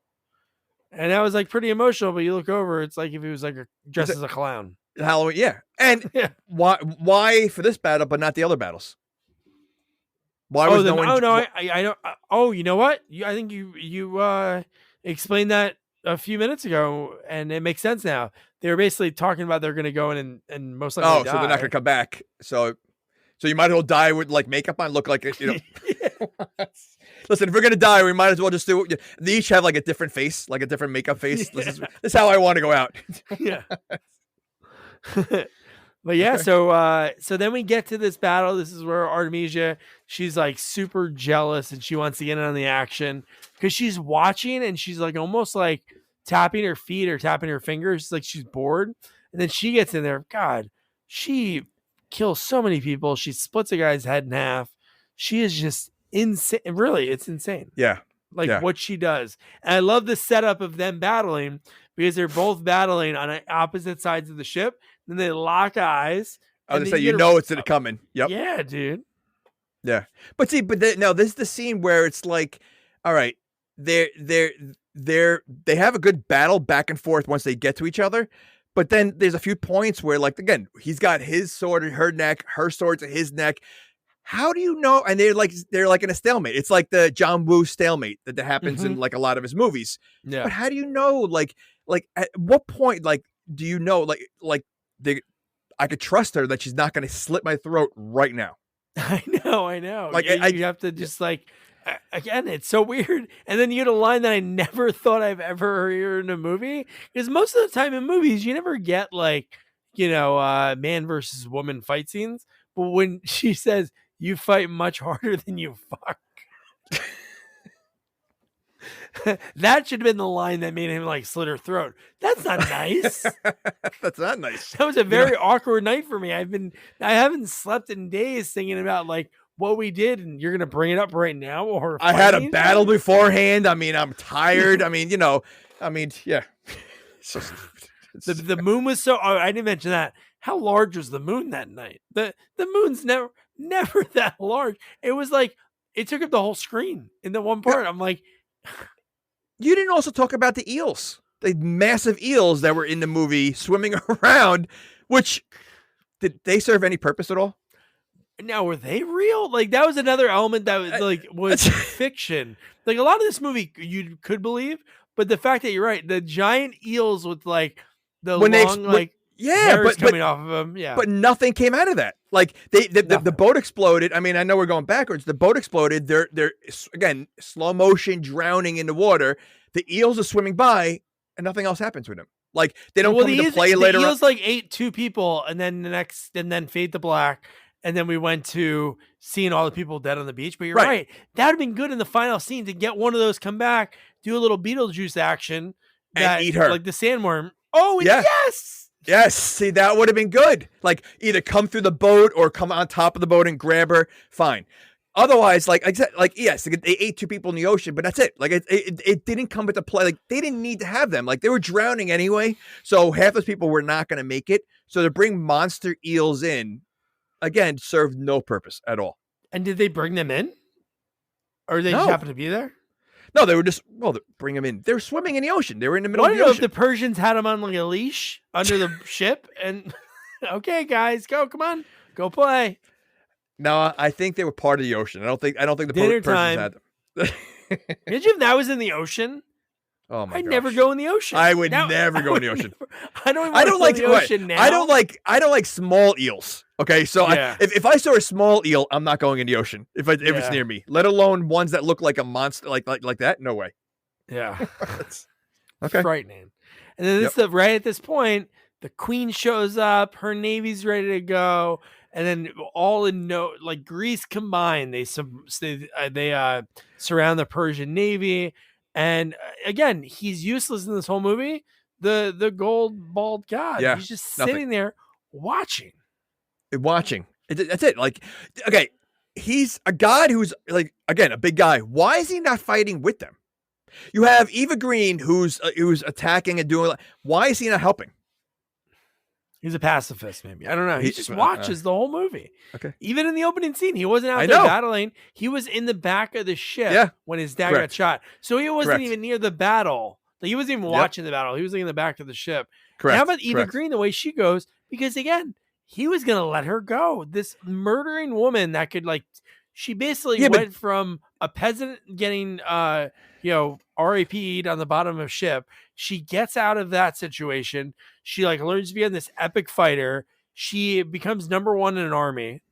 And that was pretty emotional, but you look over, it's like if he was dressed as a clown. Halloween, yeah. And why for this battle but not the other battles? Why was no one? Oh no, I don't. You know what? I think you explained that a few minutes ago, and it makes sense now. They were basically talking about they're going to go in and most likely die. So they're not going to come back. So you might as well die with like makeup on, look like you know. Listen, if we're gonna die, we might as well just do. They each have like a different face, like a different makeup face. Yeah. This is how I want to go out. Yeah. But yeah, so then we get to this battle. This is where Artemisia, she's like super jealous and she wants to get in on the action because she's watching and she's like almost like tapping her feet or tapping her fingers, like she's bored. And then she gets in there. God, she kills so many people. She splits a guy's head in half. She is just insane. Really, it's insane. Yeah. What she does. And I love the setup of them battling because they're both battling on opposite sides of the ship. Then they lock eyes. I was gonna say, it's coming. Yep. Yeah, dude. Yeah, but see, no, this is the scene where it's like, all right, they have a good battle back and forth once they get to each other, but then there's a few points where, like, again, he's got his sword at her neck, her sword's at his neck. How do you know? And they're like in a stalemate. It's like the John Woo stalemate that happens in like a lot of his movies. Yeah. But how do you know? Like at what point, like, do you know? I could trust her that she's not going to slit my throat right now. I know. Like you have to just like, again, it's so weird. And then you get a line that I never thought I've ever heard in a movie, because most of the time in movies you never get like, man versus woman fight scenes. But when she says you fight much harder than you fuck, that should have been the line that made him like slit her throat. That's not nice. That's not nice. That was a very awkward night for me. I haven't slept in days thinking about like what we did, and you're gonna bring it up right now. Or I had a battle beforehand. I mean, I'm tired. I mean, yeah. The moon was so. Oh, I didn't mention that. How large was the moon that night? The moon's never that large. It was like it took up the whole screen in the one part. I'm like. You didn't also talk about the eels, the massive eels that were in the movie swimming around, which did they serve any purpose at all? Now, were they real? Like that was another element that was like was fiction. Like a lot of this movie you could believe, but the fact that you're right, the giant eels with like the hairs coming off of them. Yeah. But nothing came out of that. Like the boat exploded. I mean, I know we're going backwards. The boat exploded. They're again, slow motion drowning in the water. The eels are swimming by and nothing else happens with them. Like they don't come into play later. The eels like ate two people and then fade to black. And then we went to seeing all the people dead on the beach. But you're right. That would have been good in the final scene to get one of those come back, do a little Beetlejuice action and eat her. Like the sandworm. Oh, yeah. Yes. Yes, see, that would have been good. Like, either come through the boat or come on top of the boat and grab her. Fine. Otherwise, yes, they ate two people in the ocean, but that's it. Like, it didn't come into play. Like, they didn't need to have them. Like, they were drowning anyway, so half those people were not going to make it. So to bring monster eels in, again, served no purpose at all. And did they bring them in? Or did they just happen to be there? No, they were just, bring them in. They were swimming in the ocean. They were in the middle of the ocean. I don't know if the Persians had them on like a leash under the ship and, okay, guys, come on, go play. No, I think they were part of the ocean. I don't think the Persians had them. Imagine if that was in the ocean. Oh my! I'd never go in the ocean. I would never go in the ocean. I don't like the ocean now. I don't like small eels. Okay, so if I saw a small eel, I'm not going in the ocean if it's near me. Let alone ones that look like a monster, like that. No way. Yeah, okay, frightening. And then right at this point, the queen shows up. Her navy's ready to go, and then all in Greece combined, they surround the Persian navy. And again, he's useless in this whole movie. The gold bald god. Yeah, he's just sitting there watching. That's it. Like, okay, he's a god who's like, again, a big guy. Why is he not fighting with them? You have Eva Green who's attacking and doing. Why is he not helping? He's a pacifist, maybe. I don't know. He just watches the whole movie. Okay. Even in the opening scene, he wasn't out there battling. He was in the back of the ship when his dad got shot. So he wasn't even near the battle. Like, he wasn't even watching the battle. He was in the back of the ship. Correct. And how about Eva Green, the way she goes? Because again, he was going to let her go. This murdering woman that could like She basically went from a peasant getting, RAP'd on the bottom of a ship. She gets out of that situation. She like learns to be this epic fighter. She becomes number one in an army.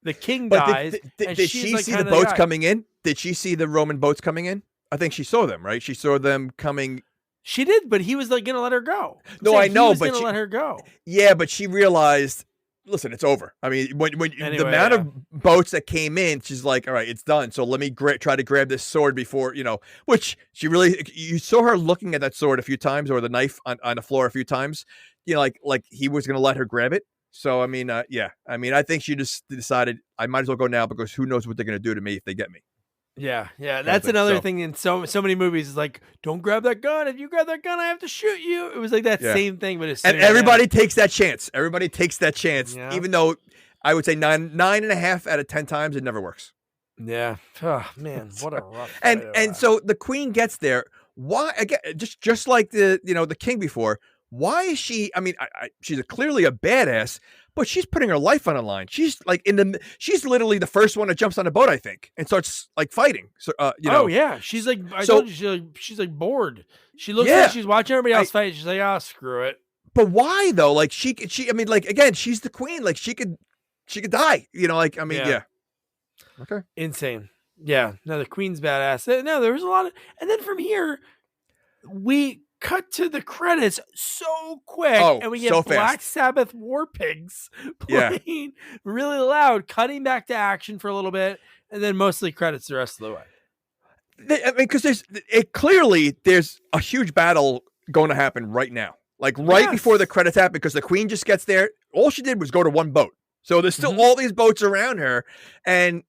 The king dies. Did she see the boats coming in? Did she see the Roman boats coming in? I think she saw them, right? She saw them coming. She did, but he was like going to let her go. No, I know, but he was going to let her go. Yeah, but she realized, listen, it's over. I mean, when anyway, the amount of boats that came in, she's like, all right, it's done. So let me try to grab this sword before, which she really, you saw her looking at that sword a few times, or the knife on the floor a few times, like he was going to let her grab it. So, I mean, I think she just decided I might as well go now because who knows what they're going to do to me if they get me. Yeah. That's another thing in so many movies is like, don't grab that gun. If you grab that gun, I have to shoot you. It was like that same thing, but and everybody takes that chance. Everybody takes that chance, even though I would say 9.5 out of 10 times it never works. Yeah. Oh man, what a rough. And so the queen gets there. Why again? Just like the king before. Why is she? I mean, she's clearly a badass, but she's putting her life on the line. She's like she's literally the first one that jumps on a boat, I think, and starts like fighting. So, Oh yeah, she's like, told you, she's like bored. She looks like she's watching everybody else fight. She's like, screw it. But why though? Like she, I mean, like again, she's the queen. Like she could die. Okay. Insane. Yeah. No, the queen's badass. No, there was a lot of, and then from here, we cut to the credits so quick, and we get so Black Sabbath War Pigs playing really loud, cutting back to action for a little bit, and then mostly credits the rest of the way. I mean, because there's a huge battle going to happen right now, like before the credits happen, because the queen just gets there. All she did was go to one boat, so there's still all these boats around her, and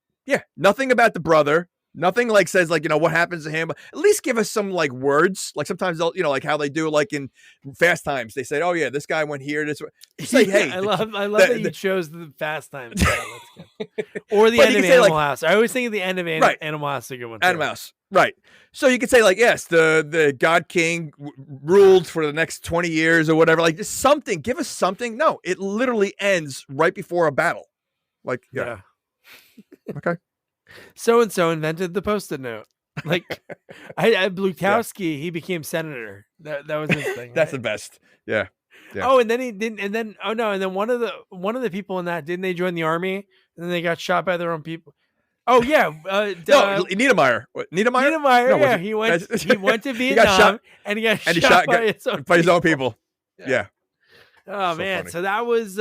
nothing about the brother. Nothing like says like, what happens to him. At least give us some like words. Like sometimes they'll, like how they do like in Fast Times. They say, oh yeah, this guy went here. This say, hey, I love that you chose the Fast Times. Or the end of Animal House. I always think of the end of Animal House is a good one. Animal House. Right. So you could say like, yes, the God King ruled for the next 20 years or whatever. Like just something, give us something. No, it literally ends right before a battle. Like, yeah. Okay. So-and-so invented the Post-it note. Like, Blukowski, he became senator. That was his thing. That's the best. Yeah. Oh, and then he didn't. And then and then one of the people in that, didn't they join the army? And then they got shot by their own people. Oh yeah. No, Niedermeyer. Niedermeyer. He went to Vietnam and he got shot by his own people. Yeah. Oh so man. Funny. So that was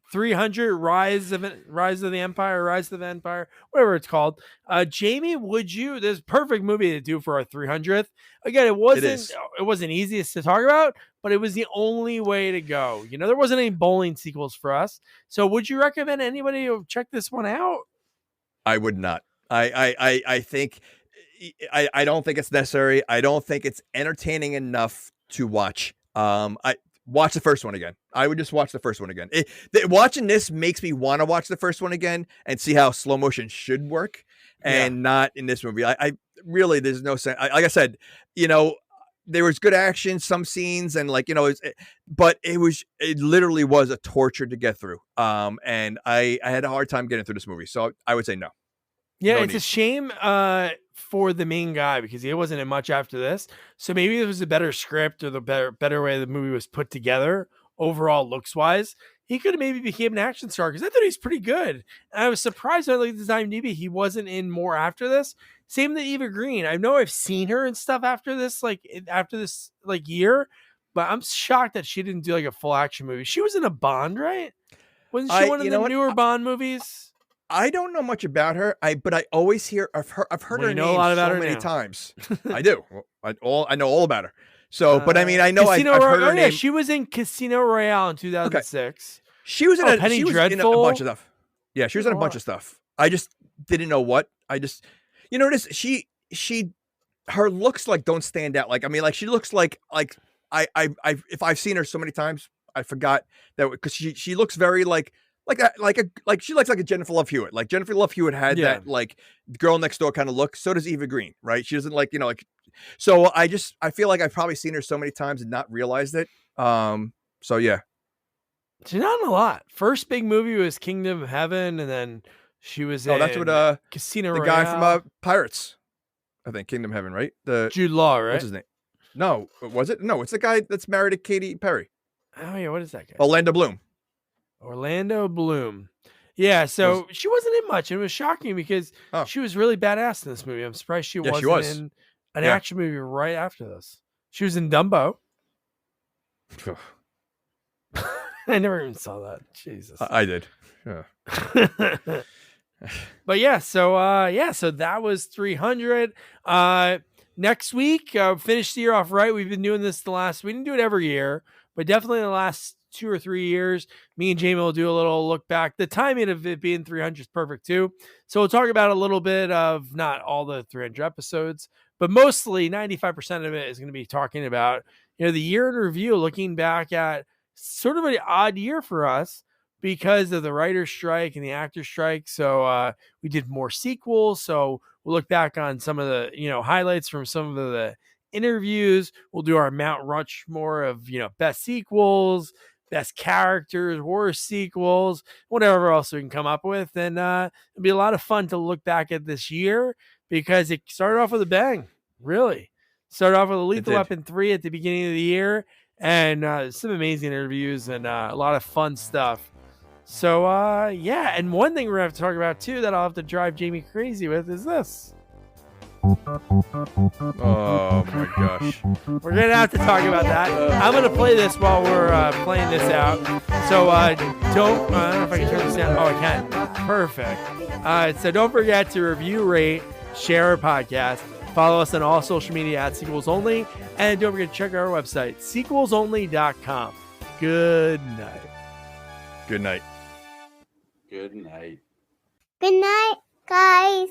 300 Rise of the Empire, whatever it's called. Jamie, this is a perfect movie to do for our 300th. Again, it wasn't easiest to talk about, but it was the only way to go. There wasn't any bowling sequels for us. So would you recommend anybody to check this one out? I would not. I think I don't think it's necessary. I don't think it's entertaining enough to watch. Watch the first one again. I would just watch the first one again. Watching this makes me want to watch the first one again and see how slow motion should work, and not in this movie. I really, there's no sense. Like I said, there was good action, some scenes, and but it literally was a torture to get through. And I had a hard time getting through this movie, so I would say no. Yeah, no it's need. A shame for the main guy because he wasn't in much after this. So maybe it was a better script or the better way the movie was put together overall looks wise. He could have maybe became an action star because I thought he's pretty good. And I was surprised when I looked at IMDb he wasn't in more after this. Same with Eva Green. I know I've seen her and stuff after this year, but I'm shocked that she didn't do like a full action movie. She was in a Bond, right? Wasn't she one of the newer Bond movies? I don't know much about her. But I always hear I've heard her name so many times. I do. I know all about her. So, but I mean, I know I've heard her name. She was in Casino Royale in 2006. Okay. She was in Penny Dreadful. In a bunch of stuff. Yeah, she was in a bunch of stuff. I just didn't know what. This. Her looks like don't stand out. Like I mean, like she looks like if I've seen her so many times, I forgot that because she looks very like she looks like a Jennifer Love Hewitt. Like Jennifer Love Hewitt had that like girl next door kind of look. So does Eva Green, right? She doesn't so I feel like I've probably seen her so many times and not realized it. So yeah. She's not in a lot. First big movie was Kingdom of Heaven, and then She was Oh, that's what Casino the Royale. guy from Pirates, I think, Kingdom Heaven, right? The Jude Law, right? What's his name? No, was it? No, it's the guy that's married to Katy Perry. Oh yeah, what is that guy? Orlando Bloom. Orlando Bloom. Yeah, so she wasn't in much, and it was shocking because she was really badass in this movie. I'm surprised she wasn't in an action movie right after this. She was in Dumbo. I never even saw that. Jesus. I did. Yeah. But yeah, so that was 300. Next week, finish the year off right. We've been doing this we didn't do it every year, but definitely in the last 2 or 3 years, me and Jamie will do a little look back. The timing of it being 300 is perfect too. So we'll talk about a little bit of not all the 300 episodes, but mostly 95% of it is going to be talking about, the year in review, looking back at sort of an odd year for us because of the writer's strike and the actor's strike. So we did more sequels. So we'll look back on some of the, highlights from some of the interviews. We'll do our Mount Rushmore of, best sequels, best characters, worst sequels, whatever else we can come up with. And it'll be a lot of fun to look back at this year because it started off with a bang, really. Started off with Lethal Weapon 3 at the beginning of the year and some amazing interviews and a lot of fun stuff. So, and one thing we're going to have to talk about, too, that I'll have to drive Jamie crazy with is this. Oh, my gosh. We're going to have to talk about that. I'm going to play this while we're playing this out. So, I don't know if I can turn this down. Oh, I can. Perfect. So, don't forget to review, rate, share our podcast. Follow us on all social media at Sequels Only. And don't forget to check out our website, sequelsonly.com. Good night. Good night. Good night. Good night, guys.